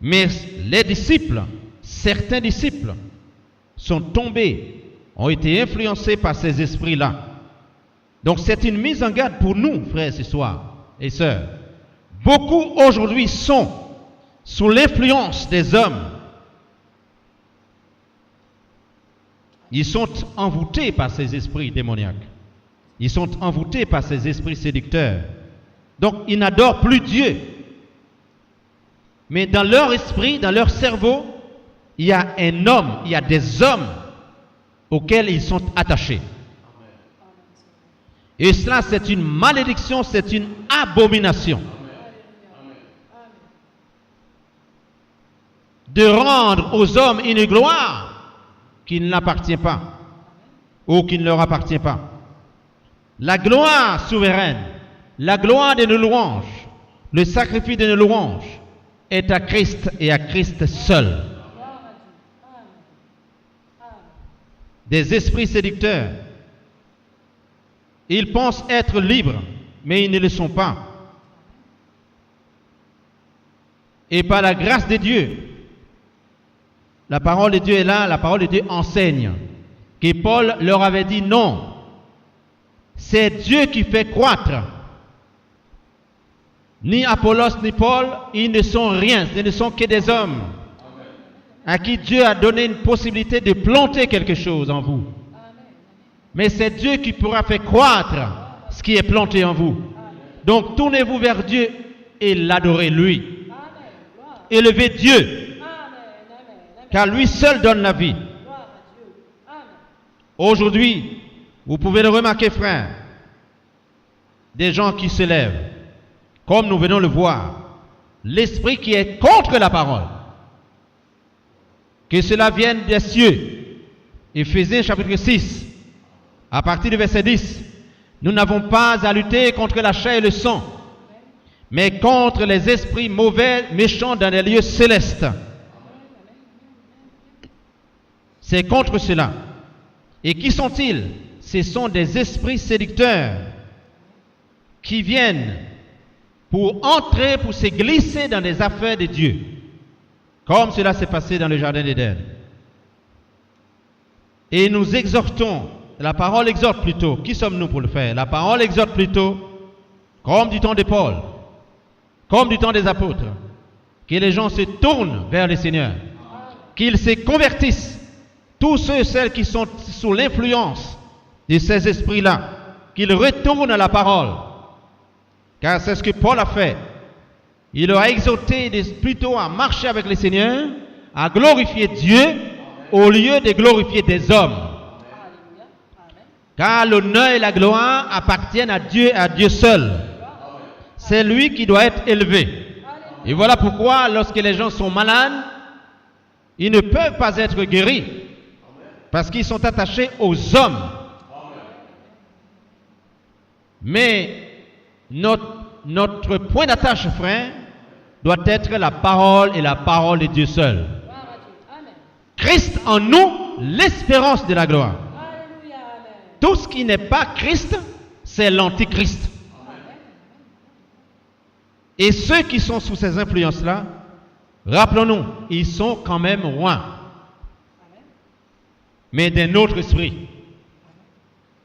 Mais les disciples, certains disciples, sont tombés, ont été influencés par ces esprits-là. Donc c'est une mise en garde pour nous, frères ce soir et sœurs. Beaucoup aujourd'hui sont sous l'influence des hommes. Ils sont envoûtés par ces esprits démoniaques. Ils sont envoûtés par ces esprits séducteurs. Donc ils n'adorent plus Dieu. Mais dans leur esprit, dans leur cerveau, il y a un homme, il y a des hommes auxquels ils sont attachés. Et cela, c'est une malédiction, c'est une abomination. De rendre aux hommes une gloire qui ne l'appartient pas ou qui ne leur appartient pas. La gloire souveraine, la gloire de nos louanges, le sacrifice de nos louanges est à Christ et à Christ seul. Des esprits séducteurs, ils pensent être libres, mais ils ne le sont pas. Et par la grâce de Dieu, la parole de Dieu est là, la parole de Dieu enseigne que Paul leur avait dit non. C'est Dieu qui fait croître. Ni Apollos ni Paul, ils ne sont rien, ce ne sont que des hommes à qui Dieu a donné une possibilité de planter quelque chose en vous. Mais c'est Dieu qui pourra faire croître ce qui est planté en vous. Donc tournez-vous vers Dieu et l'adorez lui. Élevez Dieu, car lui seul donne la vie. Aujourd'hui, vous pouvez le remarquer, frère, des gens qui se lèvent, comme nous venons le voir, l'esprit qui est contre la parole. Que cela vienne des cieux. Éphésiens chapitre 6, à partir du verset 10. Nous n'avons pas à lutter contre la chair et le sang, mais contre les esprits mauvais, méchants dans les lieux célestes. C'est contre cela. Et qui sont-ils? Ce sont des esprits séducteurs qui viennent pour entrer, pour se glisser dans les affaires de Dieu, comme cela s'est passé dans le jardin d'Éden. Et nous exhortons, la parole exhorte plutôt. Qui sommes-nous pour le faire? La parole exhorte plutôt, comme du temps de Paul, comme du temps des apôtres, que les gens se tournent vers le Seigneur, qu'ils se convertissent. Tous ceux et celles qui sont sous l'influence de ces esprits-là, qu'ils retournent à la parole. Car c'est ce que Paul a fait. Il leur a exhorté plutôt à marcher avec le Seigneur, à glorifier Dieu, au lieu de glorifier des hommes. Car l'honneur et la gloire appartiennent à Dieu et à Dieu seul. C'est lui qui doit être élevé. Et voilà pourquoi, lorsque les gens sont malades, ils ne peuvent pas être guéris. Parce qu'ils sont attachés aux hommes. Mais notre point d'attache, frère, doit être la parole et la parole de Dieu seul. Christ en nous, l'espérance de la gloire. Tout ce qui n'est pas Christ, c'est l'antichrist. Et ceux qui sont sous ces influences-là, rappelons-nous, ils sont quand même rois. Mais d'un autre esprit.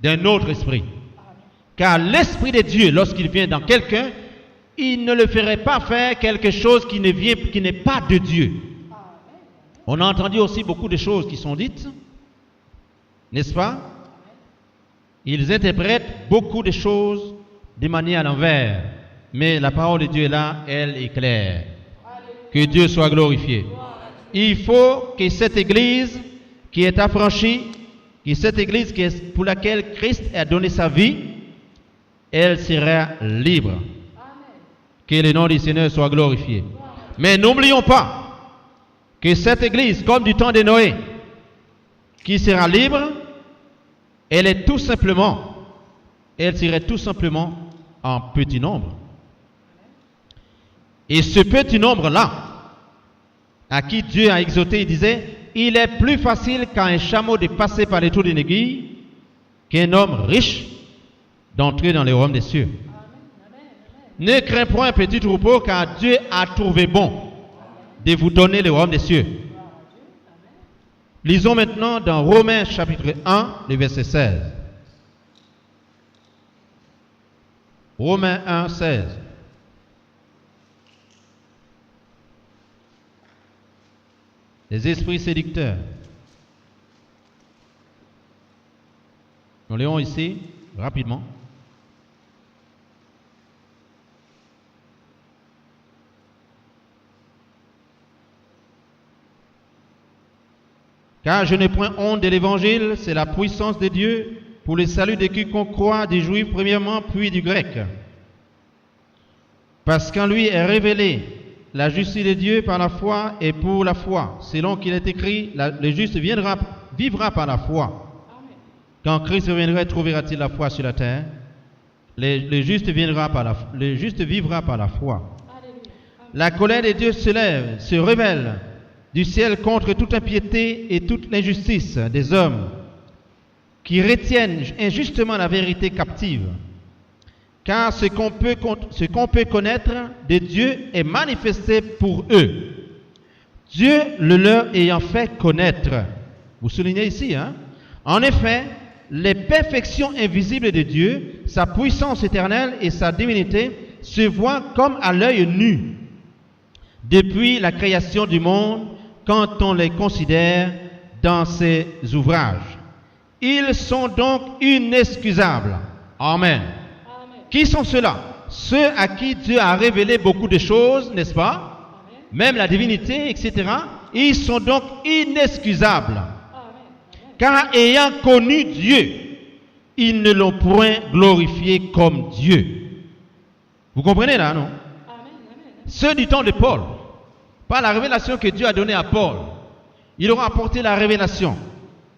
D'un autre esprit. Car l'esprit de Dieu, lorsqu'il vient dans quelqu'un, il ne le ferait pas faire quelque chose qui n'est pas de Dieu. On a entendu aussi beaucoup de choses qui sont dites, n'est-ce pas? Ils interprètent beaucoup de choses de manière à l'envers. Mais la parole de Dieu est là, elle est claire. Que Dieu soit glorifié. Il faut que cette église qui est affranchie, que cette église pour laquelle Christ a donné sa vie, elle sera libre. Amen. Que le nom du Seigneur soit glorifié. Mais n'oublions pas que cette église, comme du temps de Noé, qui sera libre, elle serait tout simplement en petit nombre. Et ce petit nombre-là, à qui Dieu a exhorté, il disait, il est plus facile qu'à un chameau de passer par les trous d'une aiguille qu'un homme riche d'entrer dans les royaumes des cieux. Ne crains point, petit troupeau, car Dieu a trouvé bon de vous donner les royaumes des cieux. Lisons maintenant dans Romains chapitre 1, le verset 16. Romains 1, 16. Les esprits séducteurs. Nous léons ici, rapidement. Car je n'ai point honte de l'évangile, c'est la puissance de Dieu pour le salut de quiconque croit, des juifs premièrement, puis du grec. Parce qu'en lui est révélée la justice de Dieu par la foi et pour la foi. Selon qu'il est écrit, le juste vivra par la foi. Amen. Quand Christ reviendra, trouvera-t-il la foi sur la terre? Le juste vivra par la foi. Alléluia. La colère de Dieu se lève, se révèle du ciel contre toute impiété et toute l'injustice des hommes qui retiennent injustement la vérité captive. Car ce qu'on peut connaître de Dieu est manifesté pour eux. Dieu le leur ayant fait connaître. Vous soulignez ici, hein? En effet, les perfections invisibles de Dieu, sa puissance éternelle et sa divinité se voient comme à l'œil nu. Depuis la création du monde, quand on les considère dans ses ouvrages. Ils sont donc inexcusables. Amen. Qui sont ceux-là? Ceux à qui Dieu a révélé beaucoup de choses, n'est-ce pas? Amen. Même la divinité, etc. Ils sont donc inexcusables. Amen. Car ayant connu Dieu, ils ne l'ont point glorifié comme Dieu. Vous comprenez là, non? Amen. ceux du temps de Paul, par la révélation que Dieu a donnée à Paul, ils leur ont apporté la révélation.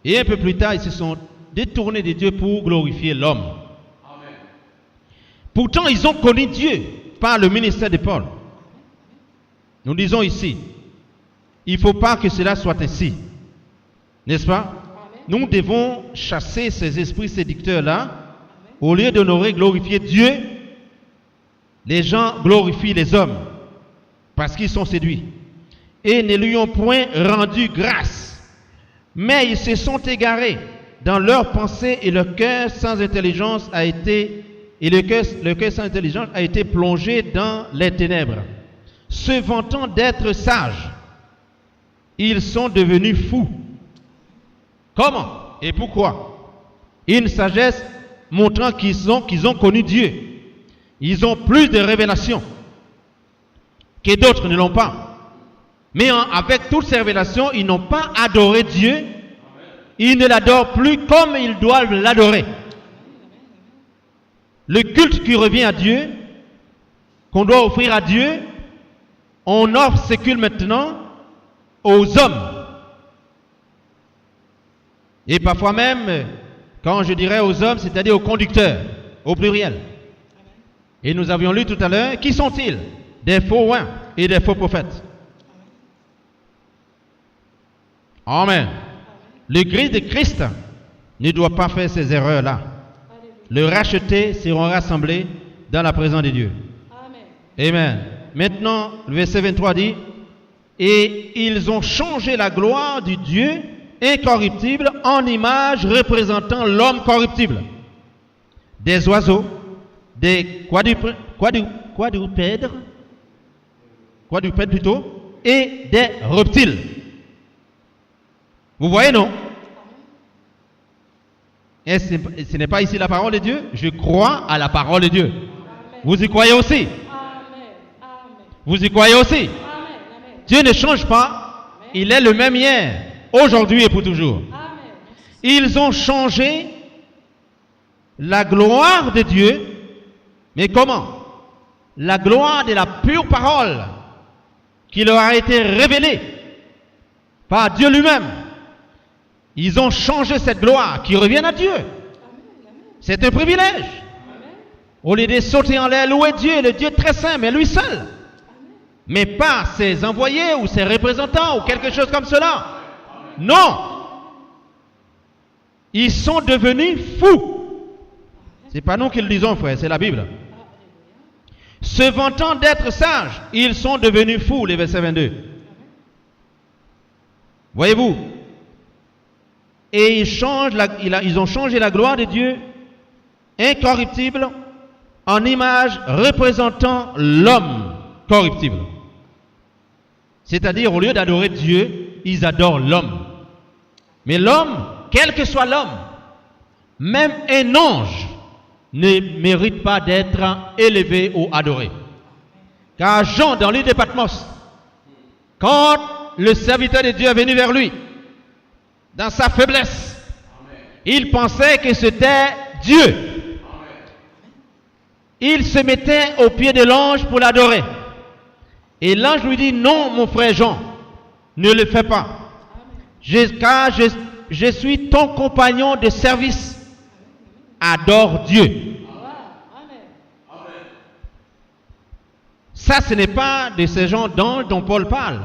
Et un peu plus tard, ils se sont détournés de Dieu pour glorifier l'homme. Pourtant, ils ont connu Dieu par le ministère de Paul. Nous disons ici, il ne faut pas que cela soit ainsi. N'est-ce pas? Nous devons chasser ces esprits séducteurs-là. Au lieu d'honorer, glorifier Dieu, les gens glorifient les hommes parce qu'ils sont séduits. Et ne lui ont point rendu grâce. Mais ils se sont égarés dans leurs pensées et leur cœur sans intelligence a été, et le cœur sans intelligence a été plongé dans les ténèbres. Se vantant d'être sages, ils sont devenus fous. Comment et pourquoi? Une sagesse montrant qu'ils ont connu Dieu. Ils ont plus de révélations que d'autres ne l'ont pas. Mais avec toutes ces révélations, ils n'ont pas adoré Dieu. Ils ne l'adorent plus comme ils doivent l'adorer. Le culte qui revient à Dieu, qu'on doit offrir à Dieu, on offre ce culte maintenant aux hommes. Et parfois même, quand je dirais aux hommes, c'est-à-dire aux conducteurs, au pluriel. Et nous avions lu tout à l'heure, qui sont-ils? Des faux rois et des faux prophètes. Amen. L'Église de Christ ne doit pas faire ces erreurs-là. Les rachetés seront rassemblés dans la présence de Dieu. Amen. Maintenant, le verset 23 dit, et ils ont changé la gloire du Dieu incorruptible en image représentant l'homme corruptible. Des oiseaux, des quadrupèdes plutôt, et des reptiles. Vous voyez, non? Et ce n'est pas ici la parole de Dieu. Je crois à la parole de Dieu. Amen. Vous y croyez aussi? Amen. Vous y croyez aussi? Amen. Dieu ne change pas. Amen. Il est le même hier, aujourd'hui et pour toujours. Amen. Ils ont changé la gloire de Dieu. Mais comment? La gloire de la pure parole qui leur a été révélée par Dieu lui-même. Ils ont changé cette gloire qui revient à Dieu. C'est un privilège. Au lieu de sauter en l'air, louer Dieu, le Dieu très saint, mais lui seul. Mais pas ses envoyés ou ses représentants ou quelque chose comme cela. Non. Ils sont devenus fous. C'est pas nous qui le disons, frère, c'est la Bible. Se vantant d'être sages, ils sont devenus fous, les versets 22. Voyez-vous? Et ils ont changé la gloire de Dieu incorruptible en image représentant l'homme corruptible. C'est-à-dire, au lieu d'adorer Dieu, ils adorent l'homme. Mais l'homme, quel que soit l'homme, même un ange, ne mérite pas d'être élevé ou adoré. Car Jean, dans l'île de Patmos, quand le serviteur de Dieu est venu vers lui, dans sa faiblesse, il pensait que c'était Dieu. Il se mettait au pied de l'ange pour l'adorer. Et l'ange lui dit, non, mon frère Jean, ne le fais pas. Car je suis ton compagnon de service. Adore Dieu. Ça, ce n'est pas de ces gens d'anges dont Paul parle.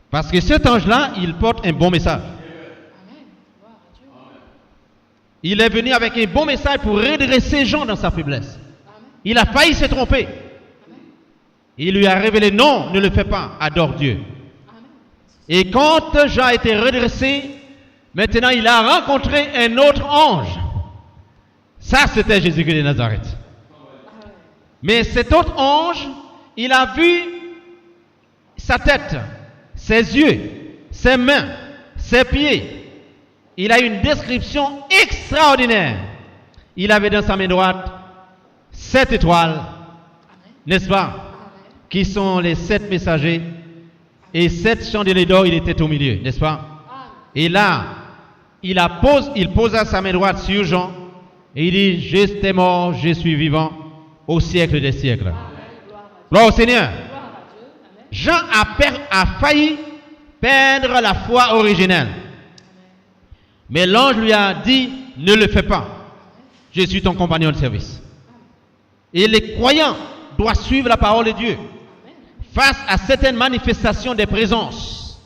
Parce que cet ange-là, il porte un bon message. Il est venu avec un bon message pour redresser Jean dans sa faiblesse. Il a failli se tromper. Il lui a révélé, non, ne le fais pas, adore Dieu. Et quand Jean a été redressé, maintenant il a rencontré un autre ange. Ça, c'était Jésus-Christ de Nazareth. Mais cet autre ange, il a vu sa tête, ses yeux, ses mains, ses pieds. Il a une description extraordinaire. Il avait dans sa main droite 7 étoiles, n'est-ce pas, qui sont les 7 messagers, et 7 chandeliers d'or, il était au milieu, n'est-ce pas? Et là, il posa sa main droite sur Jean, et il dit, j'étais mort, je suis vivant, au siècle des siècles. Gloire au Seigneur. Jean a failli perdre la foi originelle. Mais l'ange lui a dit, ne le fais pas. Je suis ton compagnon de service. Et les croyants doivent suivre la parole de Dieu face à certaines manifestations des présences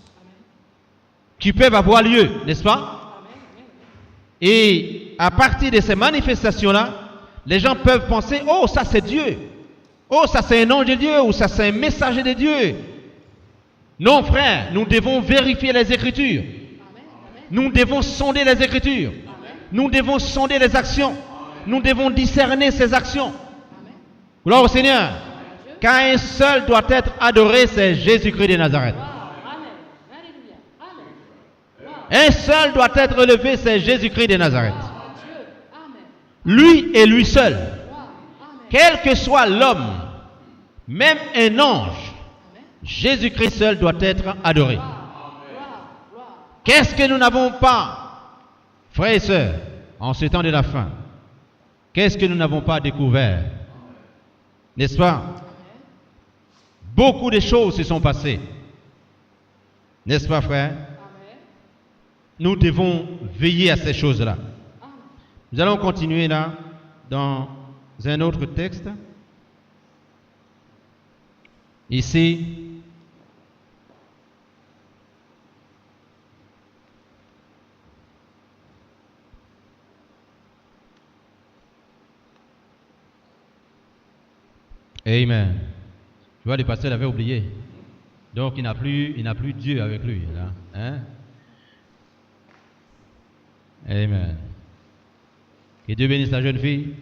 qui peuvent avoir lieu, n'est-ce pas? Et à partir de ces manifestations-là, les gens peuvent penser, oh, ça c'est Dieu. Oh, ça c'est un ange de Dieu ou ça c'est un messager de Dieu. Non, frère, nous devons vérifier les Écritures. Nous devons sonder les Écritures. Nous devons sonder les actions. Nous devons discerner ces actions. Gloire au Seigneur. Car un seul doit être adoré, c'est Jésus-Christ de Nazareth. Un seul doit être élevé, c'est Jésus-Christ de Nazareth. Lui et lui seul. Quel que soit l'homme, même un ange, Jésus-Christ seul doit être adoré. Qu'est-ce que nous n'avons pas, frères et sœurs, en ce temps de la fin? Qu'est-ce que nous n'avons pas découvert? N'est-ce pas? Beaucoup de choses se sont passées. N'est-ce pas, frère? Nous devons veiller à ces choses-là. Nous allons continuer là, dans un autre texte. Ici, Amen. Tu vois, le pasteur l'avait oublié. Donc, il n'a plus Dieu avec lui. Là. Hein? Amen. Que Dieu bénisse la jeune fille.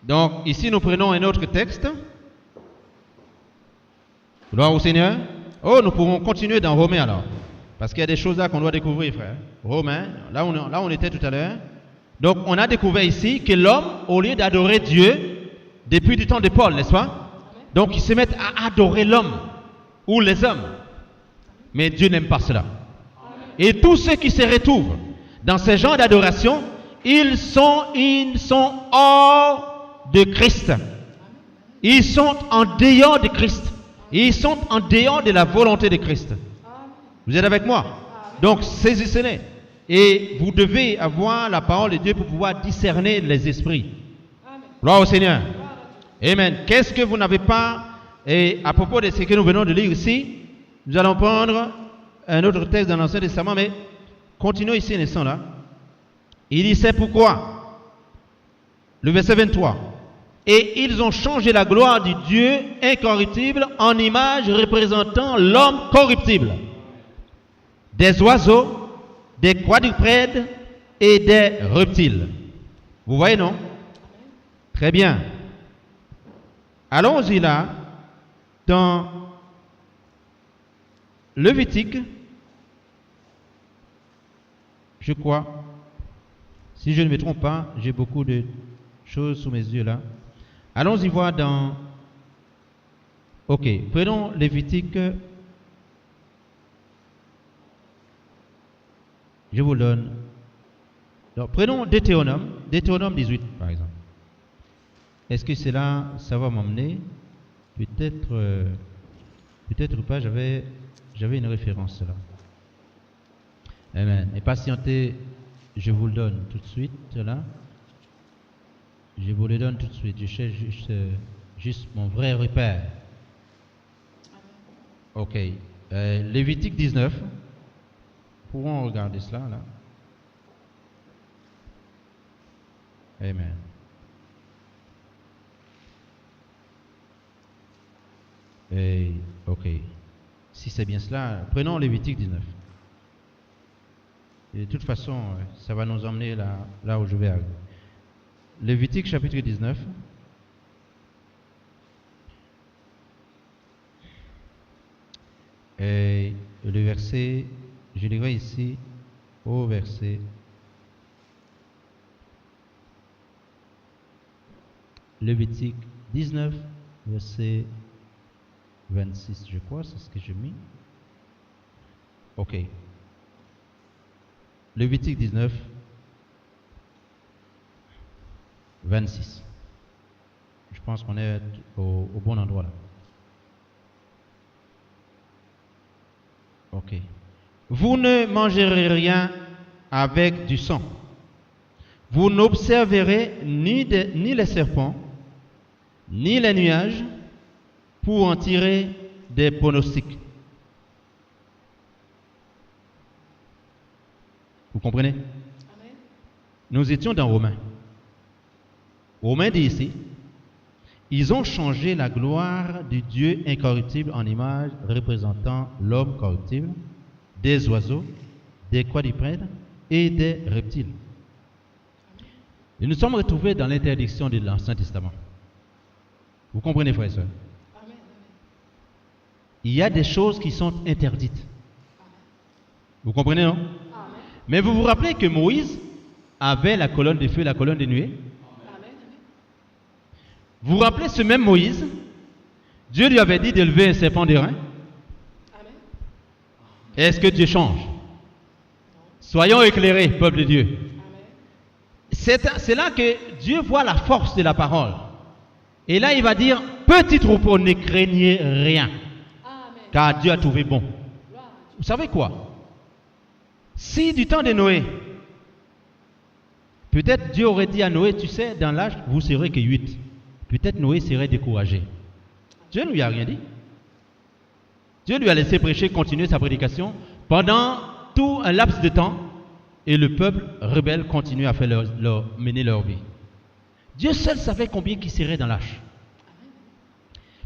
Donc, ici, nous prenons un autre texte. Gloire au Seigneur. Oh, nous pourrons continuer dans Romains alors. Parce qu'il y a des choses là qu'on doit découvrir, frère. Romains, là on était tout à l'heure. Donc, on a découvert ici que l'homme, au lieu d'adorer Dieu, depuis du temps de Paul, n'est-ce pas? Donc, ils se mettent à adorer l'homme ou les hommes. Mais Dieu n'aime pas cela. Et tous ceux qui se retrouvent dans ce genre d'adoration, ils sont hors de Christ. Ils sont en dehors de Christ. Ils sont en dehors de la volonté de Christ. Vous êtes avec moi? Donc, saisissez-les. Et vous devez avoir la parole de Dieu pour pouvoir discerner les esprits. Gloire au Seigneur. Amen. Qu'est-ce que vous n'avez pas? Et à propos de ce que nous venons de lire ici, nous allons prendre un autre texte dans l'Ancien Testament, mais continuons ici, l'instant là. Il dit, c'est pourquoi, le verset 23, et ils ont changé la gloire du Dieu incorruptible en image représentant l'homme corruptible, des oiseaux, des quadrupèdes et des reptiles. Vous voyez, non? Très bien. Allons-y là, dans Lévitique, je crois, si je ne me trompe pas, j'ai beaucoup de choses sous mes yeux là. Allons-y voir dans... Ok, prenons Lévitique. Je vous donne. Donc, prenons Deutéronome 18 par exemple. Est-ce que cela, ça va m'emmener? Peut-être pas, j'avais une référence là. Amen. Et patientez, je vous le donne tout de suite là. Je vous le donne tout de suite. Je cherche juste mon vrai repère. Ok. Lévitique 19. Pourrons regarder cela là. Amen. Ok. Si c'est bien cela, prenons Lévitique 19. Et de toute façon, ça va nous emmener là où je vais arriver. Lévitique chapitre 19. Et le verset, je lirai ici au verset Lévitique 19, verset 26, je crois, c'est ce que j'ai mis. Ok. Lévitique 19, 26. Je pense qu'on est au bon endroit là. Ok. Vous ne mangerez rien avec du sang. Vous n'observerez ni les serpents, ni les nuages, pour en tirer des pronostics. Vous comprenez? Amen. Nous étions dans Romains. Romains dit ici, ils ont changé la gloire du Dieu incorruptible en image représentant l'homme corruptible, des oiseaux, des quadrupèdes et des reptiles. Et nous sommes retrouvés dans l'interdiction de l'Ancien Testament. Vous comprenez, frères et sœurs? Amen. Il y a des choses qui sont interdites. Vous comprenez, non? Amen. Mais vous vous rappelez que Moïse avait la colonne de feu et la colonne de nuée? Amen. Vous vous rappelez ce même Moïse? Dieu lui avait dit d'élever un serpent d'airain. Est-ce que Dieu change? Soyons éclairés, peuple de Dieu. C'est là que Dieu voit la force de la parole. Et là, il va dire, petit troupeau, ne craignez rien. Amen. Car Dieu a trouvé bon. Vous savez quoi? Si du temps de Noé, peut-être Dieu aurait dit à Noé, tu sais, dans l'âge, vous serez que 8. Peut-être Noé serait découragé. Dieu ne lui a rien dit. Dieu lui a laissé prêcher, continuer sa prédication pendant tout un laps de temps. Et le peuple rebelle continue à faire mener leur vie. Dieu seul savait combien qui serait dans l'arche.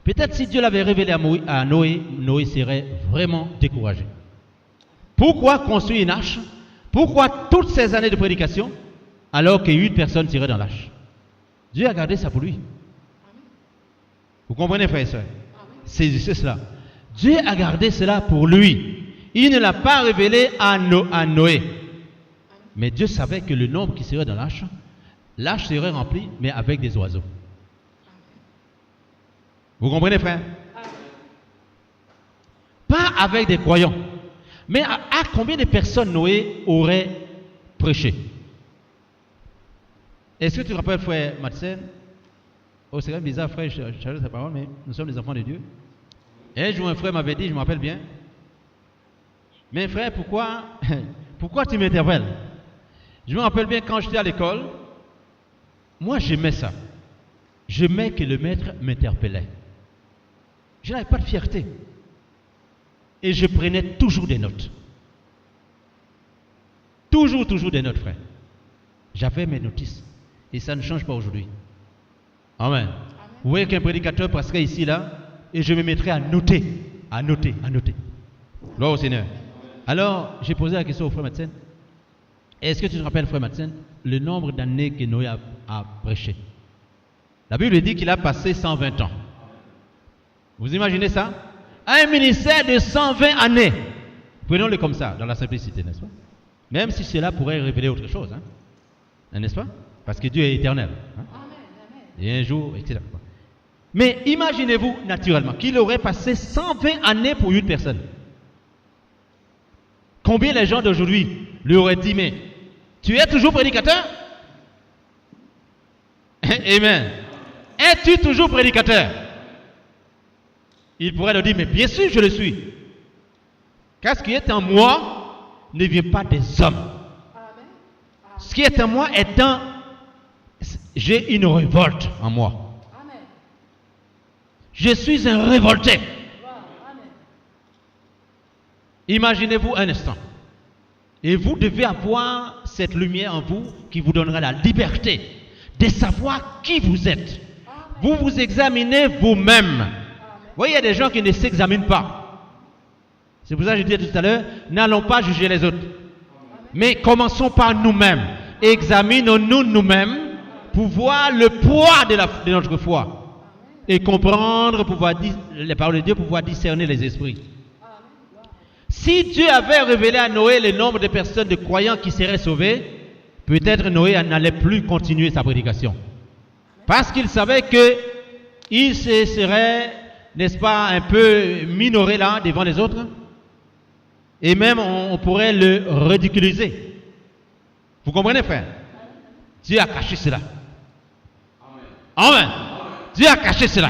Peut-être si Dieu l'avait révélé à Noé, Noé serait vraiment découragé. Pourquoi construire une arche? Pourquoi toutes ces années de prédication alors que 8 personnes seraient dans l'arche? Dieu a gardé ça pour lui. Vous comprenez, frères et sœurs? Saisissez cela. Dieu a gardé cela pour lui. Il ne l'a pas révélé à Noé. Mais Dieu savait que le nombre qui serait dans l'arche serait rempli, mais avec des oiseaux. Vous comprenez, frère? Pas avec des croyants. Mais à combien de personnes Noé aurait prêché? Est-ce que tu te rappelles, frère Madsen? Oh, c'est quand même bizarre, frère, je charge sa parole, mais nous sommes des enfants de Dieu. Un jour, un frère m'avait dit, je me rappelle bien, mais frère, pourquoi tu m'interpelles? Je me rappelle bien quand j'étais à l'école, moi j'aimais ça. J'aimais que le maître m'interpellait. Je n'avais pas de fierté. Et je prenais toujours des notes. Toujours des notes, frère. J'avais mes notices. Et ça ne change pas aujourd'hui. Amen. Amen. Vous voyez qu'un prédicateur passerait ici, là, et je me mettrais à noter. Gloire au Seigneur. Alors, j'ai posé la question au frère Madsen. Est-ce que tu te rappelles, frère Madsen, le nombre d'années que Noé a prêché? La Bible dit qu'il a passé 120 ans. Vous imaginez ça? Un ministère de 120 années. Prenons-le comme ça, dans la simplicité, n'est-ce pas? Même si cela pourrait révéler autre chose, n'est-ce pas? Parce que Dieu est éternel. Et un jour, etc. Mais imaginez-vous naturellement qu'il aurait passé 120 années pour une personne. Combien les gens d'aujourd'hui lui auraient dit, mais tu es toujours prédicateur? Amen. Es-tu toujours prédicateur? Il pourrait leur dire, mais bien sûr je le suis. Car ce qui est en moi ne vient pas des hommes. Ce qui est en moi j'ai une révolte en moi. Je suis un révolté. Imaginez-vous un instant. Et vous devez avoir cette lumière en vous qui vous donnera la liberté de savoir qui vous êtes. Vous vous examinez vous-même. Vous voyez, il y a des gens qui ne s'examinent pas. C'est pour ça que je disais tout à l'heure, n'allons pas juger les autres. Mais commençons par nous-mêmes. Examinons-nous nous-mêmes pour voir le poids de notre foi. Et comprendre, les paroles de Dieu, pour pouvoir discerner les esprits. Si Dieu avait révélé à Noé le nombre de personnes, de croyants qui seraient sauvés, peut-être Noé n'allait plus continuer sa prédication. Parce qu'il savait qu'il se serait, n'est-ce pas, un peu minoré là devant les autres. Et même on pourrait le ridiculiser. Vous comprenez, frère? Dieu a caché cela. Amen. Dieu a caché cela.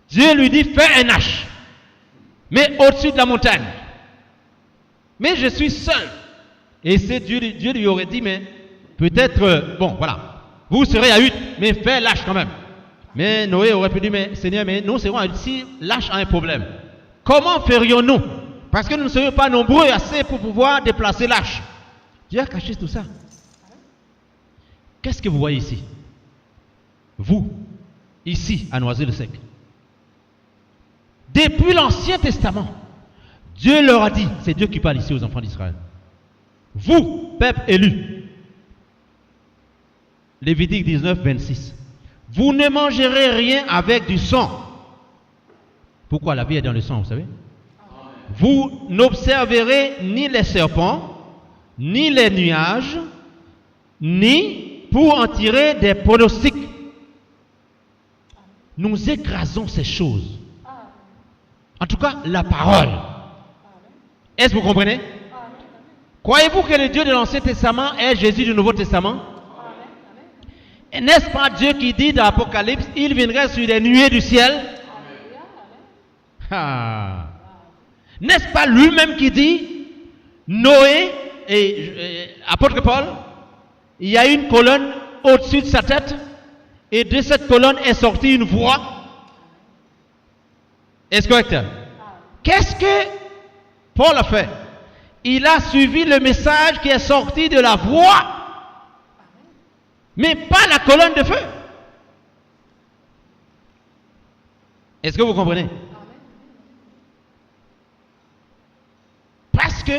Dieu lui dit, fais un arche. Mais au-dessus de la montagne. Mais je suis seul. Et c'est Dieu lui aurait dit, mais peut-être, bon, voilà, vous serez à 8, mais fais lâche quand même. Mais Noé aurait pu dire, mais Seigneur, mais nous serons à 8 si lâche a un problème. Comment ferions-nous? Parce que nous ne serions pas nombreux assez pour pouvoir déplacer lâche. Dieu a caché tout ça. Qu'est-ce que vous voyez ici? Vous, ici, à Noisy-le-Sec. Depuis l'Ancien Testament, Dieu leur a dit, c'est Dieu qui parle ici aux enfants d'Israël. Vous, peuple élu, Lévitique 19, 26. Vous ne mangerez rien avec du sang. Pourquoi? La vie est dans le sang, vous savez. Vous n'observerez ni les serpents, ni les nuages, ni pour en tirer des pronostics. Nous écrasons ces choses. En tout cas, la parole. Est-ce que vous comprenez? Croyez-vous que le Dieu de l'Ancien Testament est Jésus du Nouveau Testament? N'est-ce pas Dieu qui dit dans l'Apocalypse, il viendrait sur les nuées du ciel? Ah. N'est-ce pas lui-même qui dit, Noé et apôtre Paul, il y a une colonne au-dessus de sa tête, et de cette colonne est sortie une voix. Est-ce correct? Qu'est-ce que Paul a fait? Il a suivi le message qui est sorti de la voix, mais pas la colonne de feu. Est-ce que vous comprenez? Parce que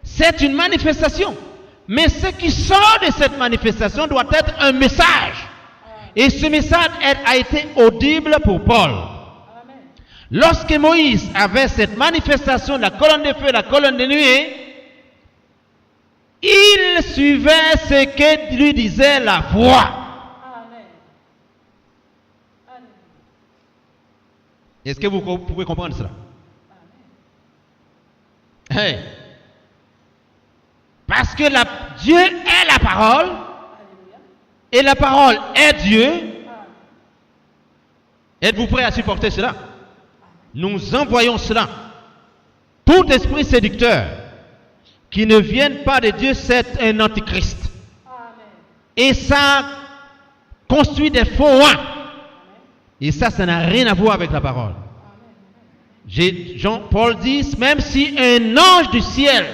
c'est une manifestation. Mais ce qui sort de cette manifestation doit être un message. Et ce message a été audible pour Paul. Lorsque Moïse avait cette manifestation de la colonne de feu et la colonne de nuée, il suivait ce que lui disait la voix. Est-ce que vous pouvez comprendre cela? Hey. Parce que Dieu est la parole et la parole est Dieu. Êtes-vous prêts à supporter cela? Nous envoyons cela. Tout esprit séducteur qui ne vient pas de Dieu, c'est un antichrist. Et ça construit des faux rois. Et ça n'a rien à voir avec la parole. Jean-Paul dit, même si un ange du ciel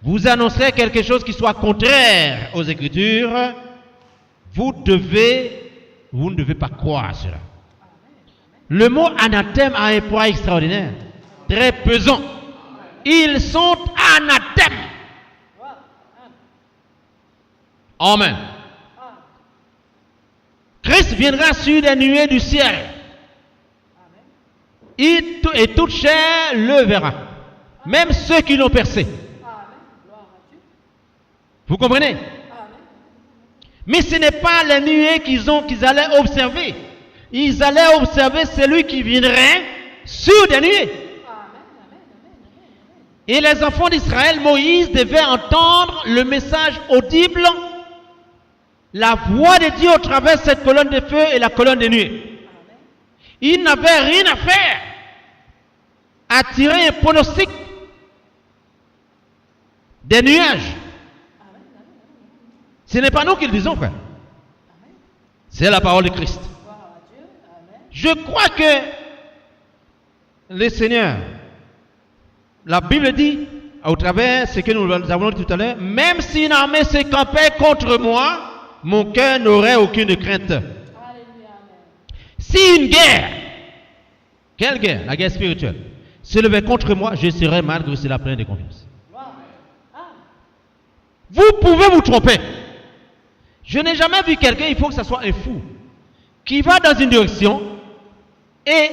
vous annoncerait quelque chose qui soit contraire aux Écritures, vous ne devez pas croire cela. Le mot anathème a un poids extraordinaire, très pesant. Ils sont anathèmes. Amen. Christ viendra sur les nuées du ciel. Et toute chair le verra. Même ceux qui l'ont percé. Vous comprenez? Mais ce n'est pas les nuées qu'ils allaient observer. Ils allaient observer celui qui viendrait sur des nuées. Et les enfants d'Israël, Moïse devait entendre le message audible, la voix de Dieu au travers de cette colonne de feu et la colonne de nuée. Il n'avait rien à faire à tirer un pronostic des nuages. Ce n'est pas nous qui le disons, frère. C'est la parole de Christ. Je crois que le Seigneur, la Bible dit, au travers de ce que nous avons dit tout à l'heure, même si une armée se campait contre moi, mon cœur n'aurait aucune crainte. Si une guerre, quelle guerre? La guerre spirituelle, se levait contre moi, je serais malgré cela plein de confiance. Vous pouvez vous tromper. Je n'ai jamais vu quelqu'un, il faut que ce soit un fou, qui va dans une direction et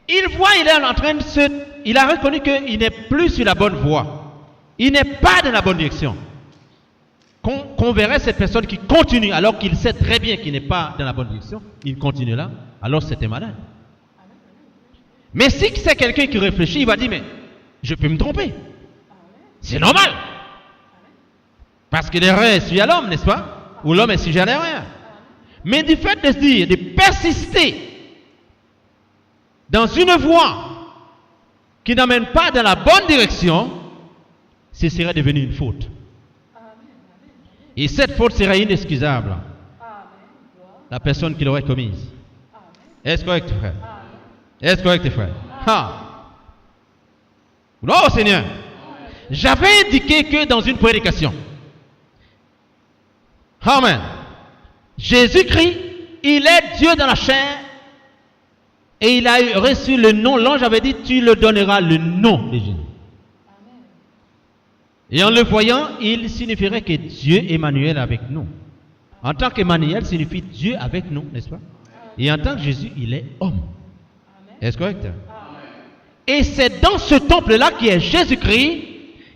il voit, il est en train de il a reconnu qu'il n'est plus sur la bonne voie. Il n'est pas dans la bonne direction. Qu'on verrait cette personne qui continue alors qu'il sait très bien qu'il n'est pas dans la bonne direction, il continue là, alors c'était malade. Mais si c'est quelqu'un qui réfléchit, il va dire, mais je peux me tromper. C'est normal. Parce que l'erreur est sujet à l'homme, n'est-ce pas? Ou l'homme est sujet à l'erreur. Mais du fait de se dire, de persister dans une voie qui n'amène pas dans la bonne direction, ce serait devenu une faute. Et cette faute serait inexcusable. La personne qui l'aurait commise. Est-ce correct, frère? Est-ce correct, frère? Gloire au Seigneur. J'avais indiqué que dans une prédication, amen, Jésus-Christ, il est Dieu dans la chair et il a reçu le nom. L'ange avait dit, tu le donneras le nom de Jésus. Et en le voyant, il signifierait que Dieu Emmanuel avec nous. En tant qu'Emmanuel signifie Dieu avec nous, n'est-ce pas? Et en tant que Jésus, il est homme. Est-ce correct? Et c'est dans ce temple-là qui est Jésus-Christ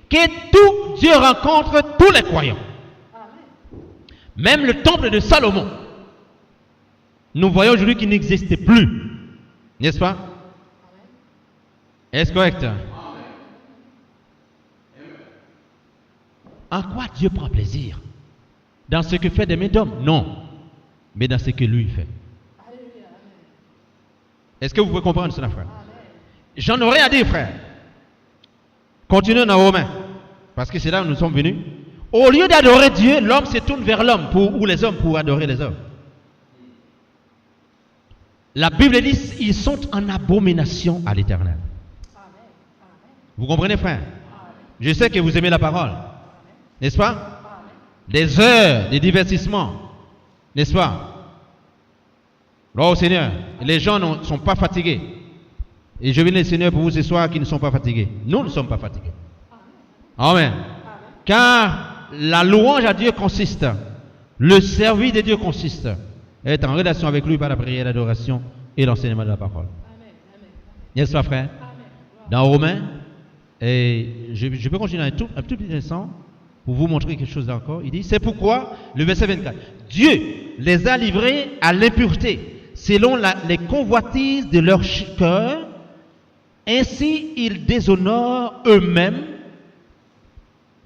que tout Dieu rencontre tous les croyants. Même le temple de Salomon, nous voyons aujourd'hui qu'il n'existe plus. N'est-ce pas? Est-ce correct? En quoi Dieu prend plaisir? Dans ce que fait des mains d'hommes? Non. Mais dans ce que lui fait. Est-ce que vous pouvez comprendre cela, frère? J'en aurais à dire, frère. Continuons dans Romains. Parce que c'est là où nous sommes venus. Au lieu d'adorer Dieu, l'homme se tourne vers l'homme, ou les hommes pour adorer les hommes. La Bible dit ils sont en abomination à l'Éternel. Vous comprenez, frère? Je sais que vous aimez la parole. N'est-ce pas? Des heures de divertissement. N'est-ce pas? Gloire au Seigneur. Les gens ne sont pas fatigués. Et je bénis le Seigneur pour vous ce soir qui ne sont pas fatigués. Nous ne sommes pas fatigués. Amen. Car la louange à Dieu consiste, le service de Dieu consiste à être en relation avec lui par la prière, l'adoration et l'enseignement de la parole. N'est-ce pas, frère? Dans Romains, et je peux continuer un tout petit instant pour vous montrer quelque chose encore. Il dit, c'est pourquoi, le verset 24, Dieu les a livrés à l'impureté, selon les convoitises de leur cœur, ainsi ils déshonorent eux-mêmes,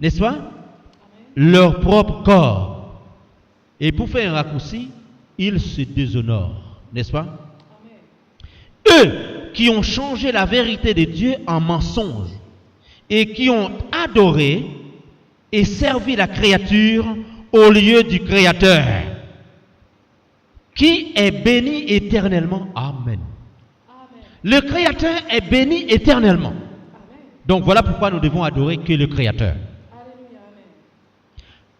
n'est-ce pas, leur propre corps. Et pour faire un raccourci, ils se déshonorent, n'est-ce pas? Eux qui ont changé la vérité de Dieu en mensonge et qui ont adoré et servi la créature au lieu du Créateur, qui est béni éternellement. Amen. Le Créateur est béni éternellement. Donc voilà pourquoi nous devons adorer que le Créateur.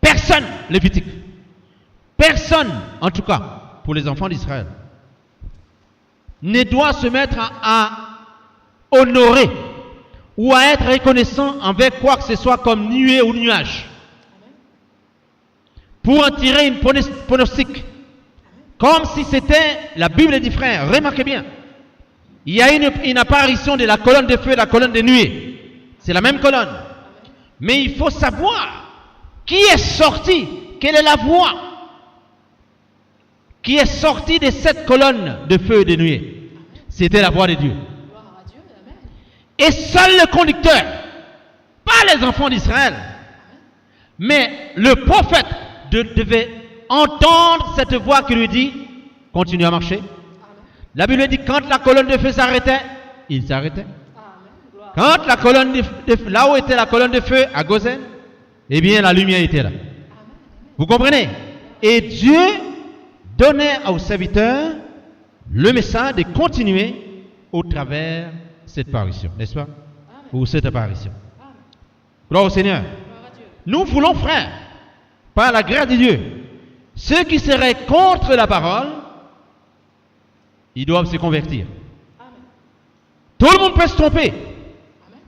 Personne, Lévitique, personne, en tout cas pour les enfants d'Israël, ne doit se mettre à honorer ou à être reconnaissant envers quoi que ce soit comme nuée ou nuage, pour en tirer une pronostic, comme si c'était, la Bible dit, frère, remarquez bien, il y a une apparition de la colonne de feu et la colonne de nuée, c'est la même colonne, mais il faut savoir qui est sorti, quelle est la voix qui est sortie de cette colonne de feu et de nuée. C'était la voix de Dieu. Et seul le conducteur, pas les enfants d'Israël, mais le prophète devait entendre cette voix qui lui dit, continue à marcher. La Bible dit, quand la colonne de feu s'arrêtait, il s'arrêtait. Quand la colonne de feu, là où était la colonne de feu, à Gozen, eh bien la lumière était là. Vous comprenez? Et Dieu donnait aux serviteurs le message de continuer au travers cette apparition, n'est-ce pas? Ou cette apparition. Gloire au Seigneur. Nous voulons, frères, par la grâce de Dieu, ceux qui seraient contre la parole, ils doivent se convertir. Tout le monde peut se tromper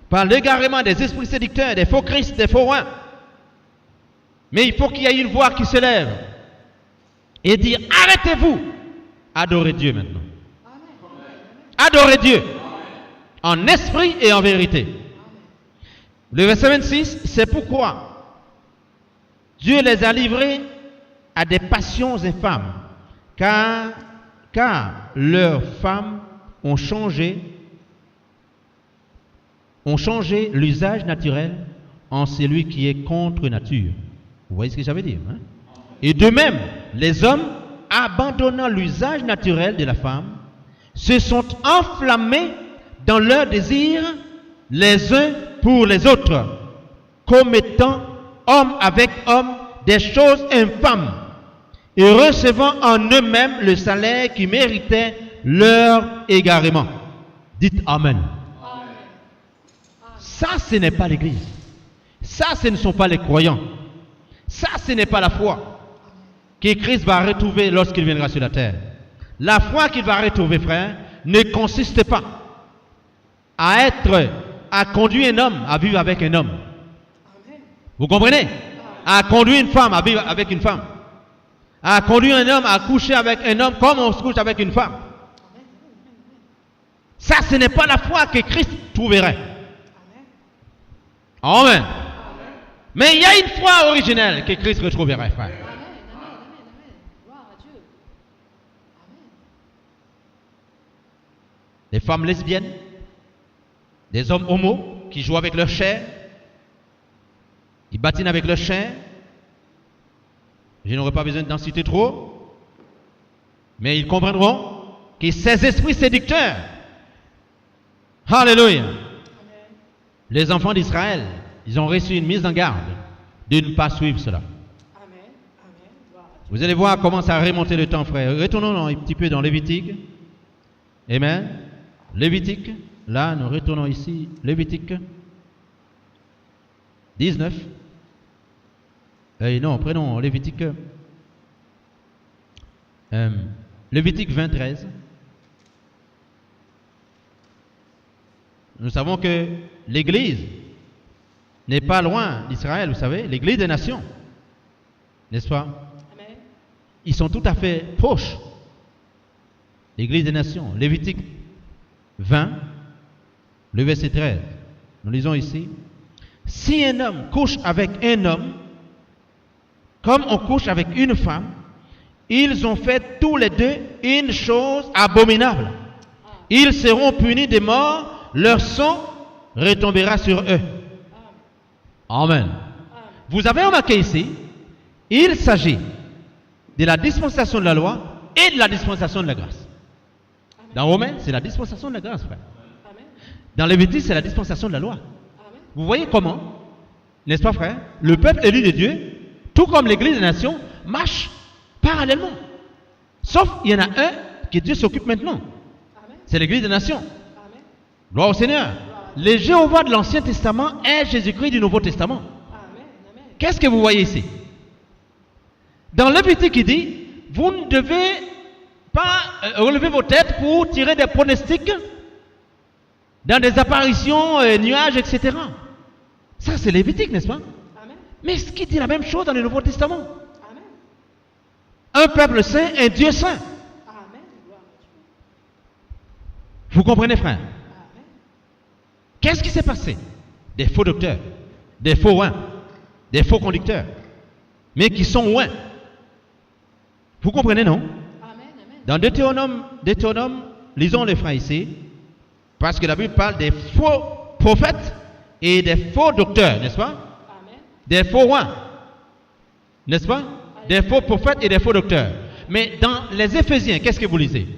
par l'égarement des esprits séducteurs, des faux Christ, des faux rois. Mais il faut qu'il y ait une voix qui se lève et dire, arrêtez-vous, adorez Dieu maintenant. Adorez Dieu en esprit et en vérité. Le verset 26, c'est pourquoi Dieu les a livrés à des passions infâmes, car leurs femmes ont changé l'usage naturel en celui qui est contre nature. Vous voyez ce que ça veut dire, hein? Et de même, les hommes, abandonnant l'usage naturel de la femme, se sont enflammés dans leurs désirs les uns pour les autres, commettant homme avec homme des choses infâmes et recevant en eux-mêmes le salaire qui méritait leur égarement. Dites Amen. Amen. Ça, ce n'est pas l'Église. Ça, ce ne sont pas les croyants. Ça, ce n'est pas la foi que Christ va retrouver lorsqu'il viendra sur la terre. La foi qu'il va retrouver, frère, ne consiste pas à conduire un homme à vivre avec un homme. Vous comprenez? À conduire une femme à vivre avec une femme. À conduire un homme à coucher avec un homme comme on se couche avec une femme. Ça, ce n'est pas la foi que Christ trouverait. Amen. Mais il y a une foi originelle que Christ retrouverait, frère. Des femmes lesbiennes, des hommes homos qui jouent avec leur chair, qui bâtinent avec leur chair. Je n'aurai pas besoin d'en citer trop, mais ils comprendront que ces esprits séducteurs, alléluia, les enfants d'Israël, ils ont reçu une mise en garde de ne pas suivre cela. Vous allez voir comment ça a remonté le temps, frère. Retournons un petit peu dans Lévitique. Amen. Lévitique. Là, nous retournons ici. Lévitique 19. Non, prenons Lévitique. Lévitique 23. Nous savons que l'Église n'est pas loin d'Israël, vous savez, l'Église des nations. N'est-ce pas? Amen. Ils sont tout à fait proches. L'Église des nations. Lévitique 20, le verset 13. Nous lisons ici. Si un homme couche avec un homme, comme on couche avec une femme, ils ont fait tous les deux une chose abominable. Ils seront punis de mort, leur sang retombera sur eux. Amen. Vous avez remarqué ici, il s'agit de la dispensation de la loi et de la dispensation de la grâce. Dans Romains, c'est la dispensation de la grâce, frère. Dans Lévitique, c'est la dispensation de la loi. Vous voyez comment, n'est-ce pas, frère, le peuple élu de Dieu, tout comme l'Église des nations, marche parallèlement. Sauf, il y en a un que Dieu s'occupe maintenant. C'est l'Église des nations. Gloire au Seigneur. Le Jéhovah de l'Ancien Testament est Jésus-Christ du Nouveau Testament. Qu'est-ce que vous voyez ici? Dans Lévitique, il dit, vous ne devez pas relever vos têtes pour tirer des pronostics dans des apparitions, nuages, etc. Ça, c'est Lévitique, n'est-ce pas? Mais ce qui dit la même chose dans le Nouveau Testament. Amen. Un peuple saint, un Dieu saint. Amen. Vous comprenez, frère? Amen. Qu'est-ce qui s'est passé? Des faux docteurs, des faux oins, des faux conducteurs, mais qui sont oins. Vous comprenez, non? Amen. Dans Deutéronome, lisons les frères ici, parce que la Bible parle des faux prophètes et des faux docteurs, n'est-ce pas? Des faux rois, n'est-ce pas? Des faux prophètes et des faux docteurs. Mais dans les Éphésiens, qu'est-ce que vous lisez?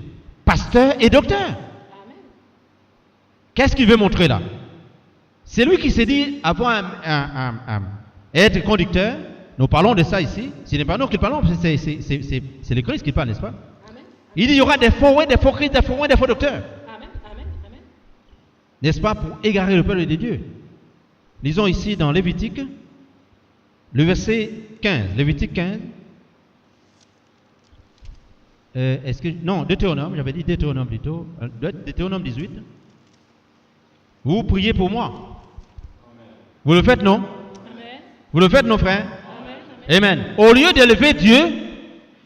Pasteur et docteur. Qu'est-ce qu'il veut montrer là? C'est lui qui s'est dit avoir être conducteur. Nous parlons de ça ici. Ce n'est pas nous qui parlons, c'est le Christ qui parle, n'est-ce pas? Amen. Il dit il y aura des faux rois, des faux Christ, des faux rois, des faux docteurs. Amen. N'est-ce pas? Pour égarer le peuple de Dieu. Lisons ici dans Lévitique. Le verset 15, Lévitique 15. Non, Deutéronome, j'avais dit Deutéronome plutôt. Deutéronome 18. Vous priez pour moi. Amen. Vous le faites, non? Amen. Vous le faites, non, frère? Amen. Amen. Au lieu d'élever Dieu,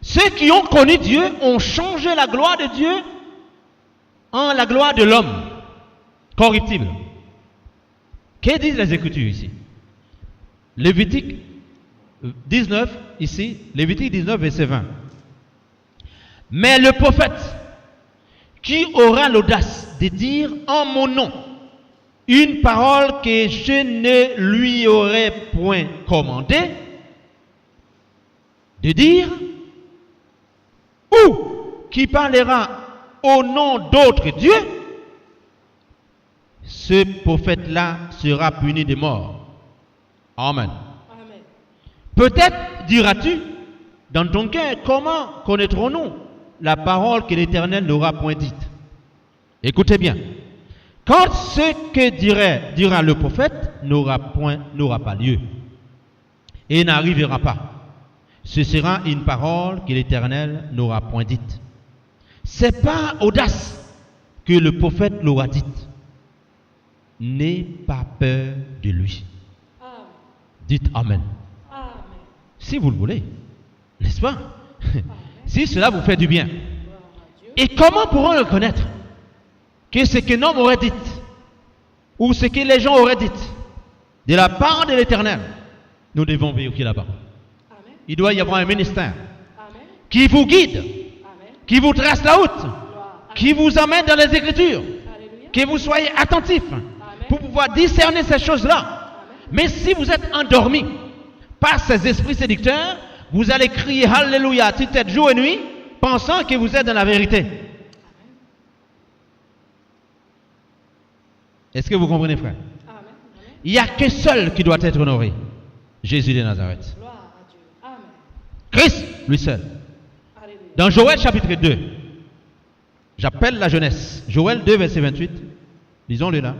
ceux qui ont connu Dieu ont changé la gloire de Dieu en la gloire de l'homme corruptible. Que disent les Écritures ici? Lévitique 19, ici, Lévitique 19, verset 20. Mais le prophète qui aura l'audace de dire en mon nom une parole que je ne lui aurais point commandée, de dire, ou qui parlera au nom d'autres dieux, ce prophète-là sera puni de mort. Amen. Amen. Peut-être diras-tu dans ton cœur, comment connaîtrons-nous la parole que l'Éternel n'aura point dite? Écoutez bien. Quand ce que dira le prophète n'aura pas lieu et n'arrivera pas, ce sera une parole que l'Éternel n'aura point dite. C'est pas audace que le prophète l'aura dite. N'aie pas peur de lui. Amen. Dites Amen. Amen. Si vous le voulez, n'est-ce pas? Si cela vous fait du bien. Gloire à Dieu. Et comment pourrons-nous le connaître? Que ce qu'un homme aurait dit, ou ce que les gens auraient dit, de la part de l'Éternel, nous devons vérifier la parole. Amen. Il doit y avoir un ministère Amen. qui vous guide, Amen. qui vous trace la route, Gloire à qui vous amène dans les Écritures, Alléluia. que vous soyez attentifs pour pouvoir discerner ces choses-là. Mais si vous êtes endormi par ces esprits séducteurs, vous allez crier Alléluia tue-tête jour et nuit, pensant que vous êtes dans la vérité. Est-ce que vous comprenez, frère? Amen. Amen. Il n'y a qu'un seul qui doit être honoré, Jésus de Nazareth. Gloire à Dieu. Amen. Christ, lui seul. Alléluia. Dans Joël chapitre 2, j'appelle la jeunesse. Joël 2, verset 28. Lisons-le là.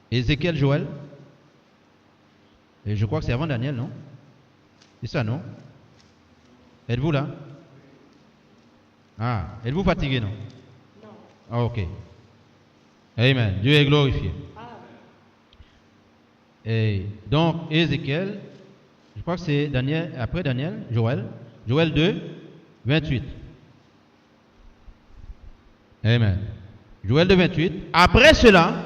Ézéchiel, Joël. Et je crois que c'est avant Daniel, non? C'est ça, non? Êtes-vous là? Ah, êtes-vous fatigué, non? Non. Ah, ok. Amen. Dieu est glorifié. Amen. Et donc, Ézéchiel, je crois que c'est Daniel, après Daniel, Joël. Joël 2, 28. Amen. Joël 2, 28. Après cela,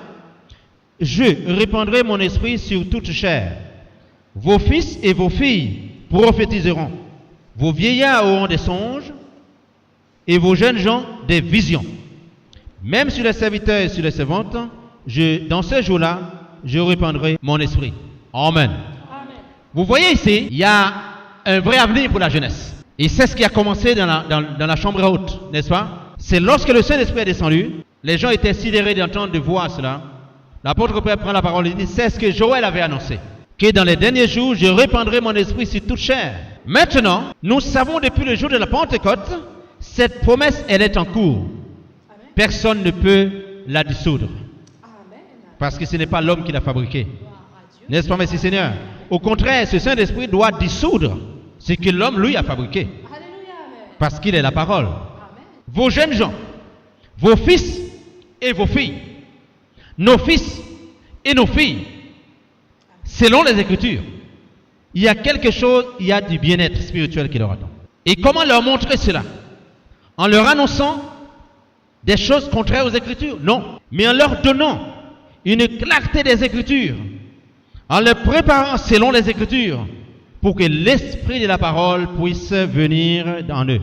je répandrai mon esprit sur toute chair. Vos fils et vos filles prophétiseront. Vos vieillards auront des songes et vos jeunes gens des visions. Même sur les serviteurs et sur les servantes, dans ces jours-là, je répandrai mon esprit. Amen. Amen. Vous voyez ici, il y a un vrai avenir pour la jeunesse. Et c'est ce qui a commencé dans la chambre haute, n'est-ce pas? C'est lorsque le Saint-Esprit est descendu, les gens étaient sidérés d'entendre, de voir cela. L'apôtre Pierre prend la parole et dit, c'est ce que Joël avait annoncé, que dans les derniers jours, je répandrai mon esprit sur toute chair. Maintenant, nous savons depuis le jour de la Pentecôte, cette promesse, elle est en cours. Amen. Personne ne peut la dissoudre, Amen. parce que ce n'est pas l'homme qui l'a fabriquée. Gloire à Dieu. N'est-ce pas, merci Seigneur? Au contraire, ce Saint-Esprit doit dissoudre ce que l'homme, lui, a fabriqué, Alléluia. Amen. parce qu'il est la parole. Amen. Vos jeunes gens, vos fils et vos filles, nos fils et nos filles, selon les Écritures, il y a quelque chose, il y a du bien-être spirituel qui leur attend. Et comment leur montrer cela? En leur annonçant des choses contraires aux Écritures? Non, mais en leur donnant une clarté des Écritures, en les préparant selon les Écritures, pour que l'esprit de la parole puisse venir en eux. Amen.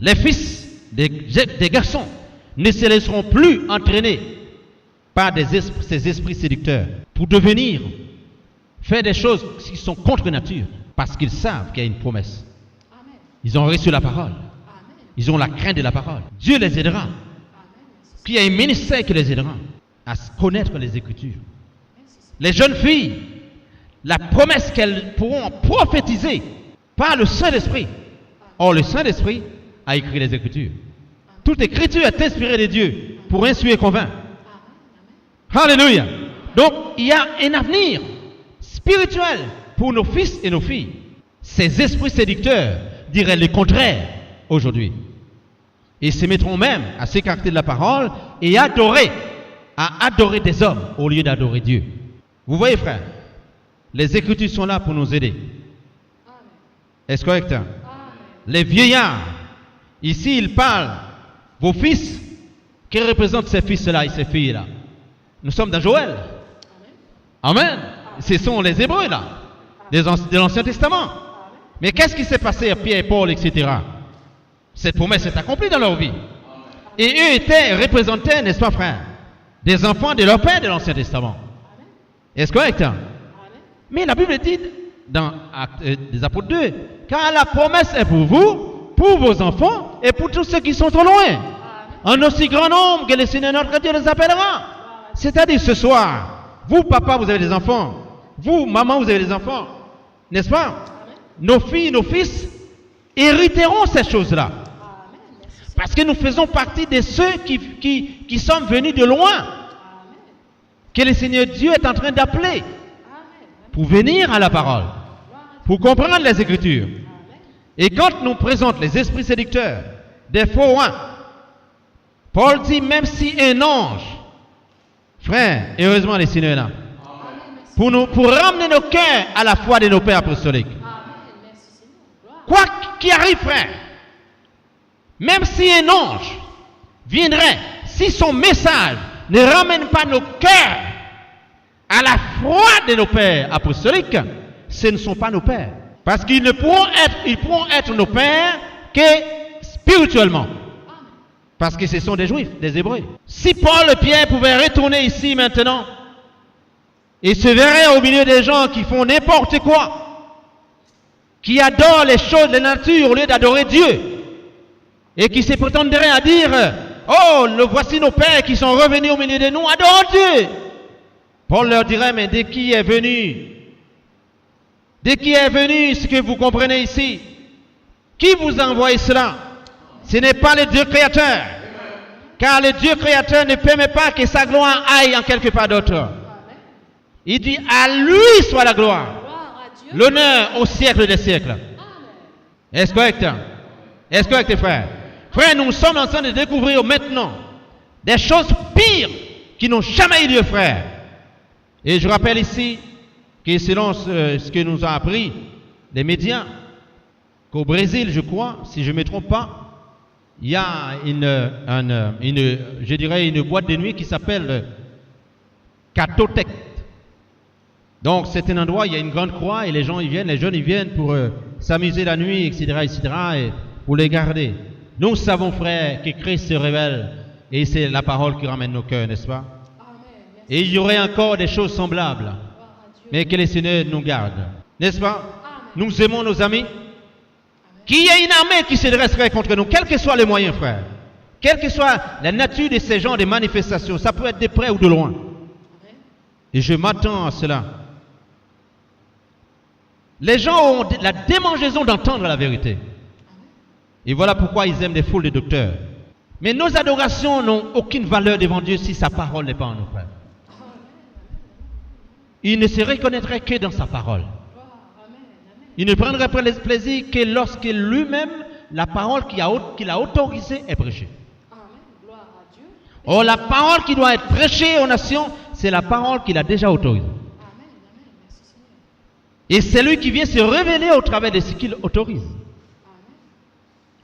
Les fils des garçons ne se laisseront plus entraîner par ces esprits séducteurs pour devenir, faire des choses qui sont contre nature, parce qu'ils savent qu'il y a une promesse. Amen. Ils ont reçu la parole. Amen. Ils ont la crainte de la parole. Dieu les aidera. Amen. Qu'il y a un ministère qui les aidera à connaître les Écritures. Merci. Les jeunes filles, la promesse qu'elles pourront prophétiser par le Saint-Esprit. Or, le Saint-Esprit a écrit les Écritures. Toute Écriture est inspirée de Dieu pour instruire et convaincre. Alléluia. Donc, il y a un avenir spirituel pour nos fils et nos filles. Ces esprits séducteurs diraient le contraire aujourd'hui. Ils se mettront même à s'écarter de la parole et à adorer des hommes au lieu d'adorer Dieu. Vous voyez, frère, les Écritures sont là pour nous aider. Amen. Est-ce correct? Amen. Les vieillards, ici, ils parlent. Vos fils, qui représentent ces fils-là et ces filles-là? Nous sommes dans Joël. Amen. Ce sont les Hébreux là, de l'Ancien Testament. Mais qu'est-ce qui s'est passé à Pierre et Paul, etc.? Cette promesse est accomplie dans leur vie. Et eux étaient représentés, n'est-ce pas, frère, des enfants de leur père de l'Ancien Testament. Est-ce correct? Amen. Mais la Bible dit dans des Apôtres 2, car la promesse est pour vous, pour vos enfants et pour tous ceux qui sont au loin. en aussi grand nombre que le Seigneur notre Dieu les appellera. C'est-à-dire ce soir, vous, papa, vous avez des enfants. Vous, maman, vous avez des enfants. N'est-ce pas? Nos filles, nos fils hériteront ces choses-là. Parce que nous faisons partie de ceux qui sommes venus de loin. Que le Seigneur Dieu est en train d'appeler pour venir à la parole, pour comprendre les Écritures. Et quand nous présente les esprits séducteurs, des faux oins, Paul dit, même si un ange, frère, heureusement les Seigneurs là, pour ramener nos cœurs à la foi de nos pères apostoliques. Quoi qu'il arrive, frère, même si un ange viendrait, si son message ne ramène pas nos cœurs à la foi de nos pères apostoliques, ce ne sont pas nos pères. Parce qu'ils pourront être nos pères que spirituellement. Parce que ce sont des Juifs, des Hébreux. Si Paul et Pierre pouvaient retourner ici maintenant et se verraient au milieu des gens qui font n'importe quoi, qui adorent les choses de la nature au lieu d'adorer Dieu, et qui se prétendraient à dire, oh, voici nos pères qui sont revenus au milieu de nous, adorons Dieu. Paul leur dirait, mais dès qui est venu ce que vous comprenez ici, qui vous a envoyé cela? Ce n'est pas le Dieu créateur, car le Dieu créateur ne permet pas que sa gloire aille en quelque part d'autre. Il dit, à lui soit la gloire, l'honneur au siècle des siècles. Est-ce correct? Est-ce correct, frère? Frère, nous sommes en train de découvrir maintenant des choses pires qui n'ont jamais eu lieu, frère. Et je rappelle ici que selon ce que nous ont appris les médias, qu'au Brésil, je crois, si je ne me trompe pas, il y a une boîte de nuit qui s'appelle Catotec. Donc c'est un endroit, il y a une grande croix et les gens y viennent, les jeunes y viennent pour s'amuser la nuit, etc., et pour les garder. Nous savons, frère, que Christ se révèle et c'est la parole qui ramène nos cœurs, n'est-ce pas? Et il y aurait encore des choses semblables, mais que le Seigneur nous garde, n'est-ce pas? Nous aimons nos amis. Qu'il y ait une armée qui se dresserait contre nous, quels que soient les moyens, frère, quelle que soit la nature de ces genres de manifestations, ça peut être de près ou de loin. Et je m'attends à cela. Les gens ont la démangeaison d'entendre la vérité. Et voilà pourquoi ils aiment des foules de docteurs. Mais nos adorations n'ont aucune valeur devant Dieu si sa parole n'est pas en nous, frère. Il ne se reconnaîtrait que dans sa parole. Il ne prendrait pas plaisir que lorsque lui-même, la parole qu'il a autorisée est prêchée. Or, la parole qui doit être prêchée aux nations, c'est la parole qu'il a déjà autorisée. Et c'est lui qui vient se révéler au travers de ce qu'il autorise.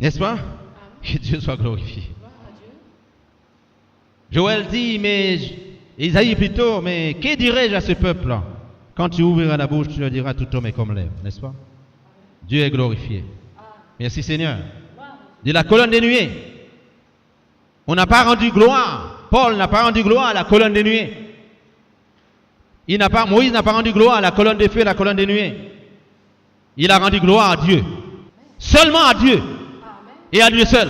N'est-ce pas? Que Dieu soit glorifié. Joël dit, mais Isaïe plutôt, mais que dirais-je à ce peuple-là? Quand tu ouvriras la bouche, tu leur diras tout homme est comme l'herbe, n'est-ce pas? Dieu est glorifié. Merci Seigneur. De la colonne des nuées. On n'a pas rendu gloire. Paul n'a pas rendu gloire à la colonne des nuées. Moïse n'a pas rendu gloire à la colonne de feu et la colonne des nuées. Il a rendu gloire à Dieu. Seulement à Dieu. Et à Dieu seul.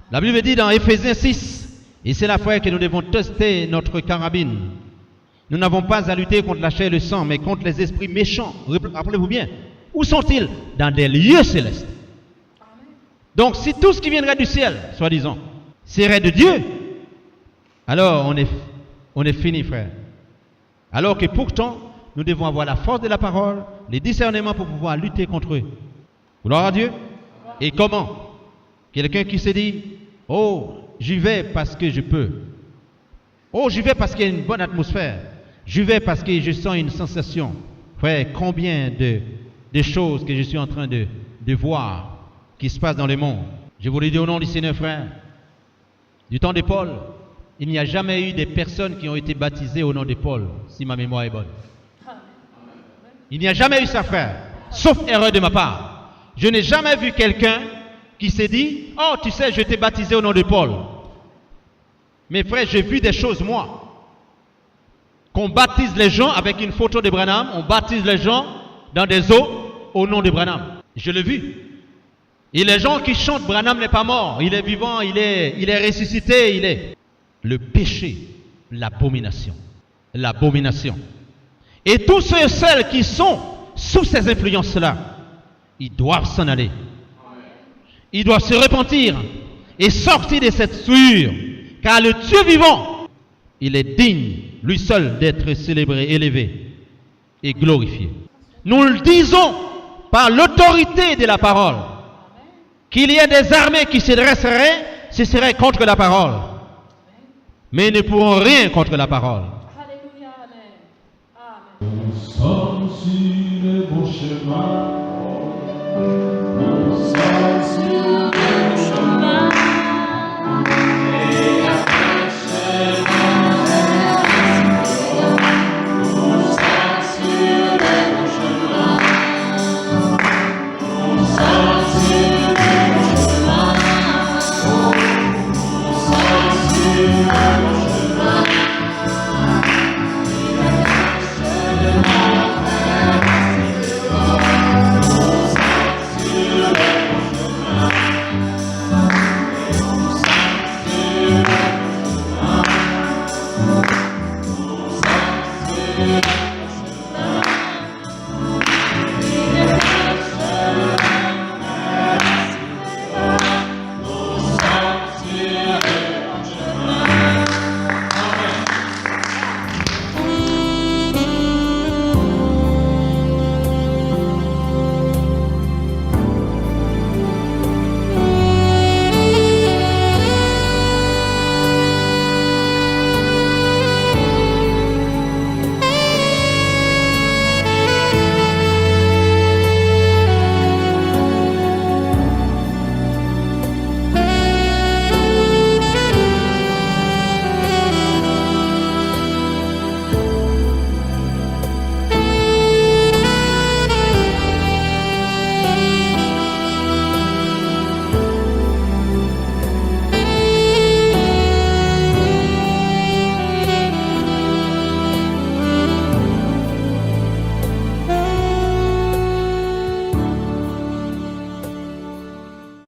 La Bible dit dans Éphésiens 6, et c'est la fois que nous devons tester notre carabine. Nous n'avons pas à lutter contre la chair et le sang, mais contre les esprits méchants. Rappelez-vous bien. Où sont-ils? Dans des lieux célestes. Donc si tout ce qui viendrait du ciel, soi-disant, serait de Dieu, alors on est fini, frère. Alors que pourtant, nous devons avoir la force de la parole, les discernements pour pouvoir lutter contre eux. Gloire à Dieu. Et comment? Quelqu'un qui se dit, oh, j'y vais parce que je peux. Oh, j'y vais parce qu'il y a une bonne atmosphère. J'y vais parce que je sens une sensation. Frère, combien de choses que je suis en train de voir qui se passent dans le monde. Je vous le dis au nom du Seigneur, frère. Du temps de Paul, il n'y a jamais eu des personnes qui ont été baptisées au nom de Paul, si ma mémoire est bonne. Il n'y a jamais eu ça, frère. Sauf erreur de ma part. Je n'ai jamais vu quelqu'un qui s'est dit, oh, tu sais, je t'ai baptisé au nom de Paul. Mais frère, j'ai vu des choses, moi. Qu'on baptise les gens avec une photo de Branham, on baptise les gens dans des eaux au nom de Branham. Je l'ai vu. Et les gens qui chantent, Branham n'est pas mort, il est vivant, il est ressuscité, il est... Le péché, l'abomination. L'abomination. Et tous ceux et celles qui sont sous ces influences-là, ils doivent s'en aller. Ils doivent se repentir et sortir de cette souillure. Car le Dieu vivant, il est digne, lui seul, d'être célébré, élevé et glorifié. Nous le disons par l'autorité de la parole. Qu'il y ait des armées qui se dresseraient, ce serait contre la parole. Mais ils ne pourront rien contre la parole. Alléluia, amen. Amen. Nous sommes sur le bon chemin.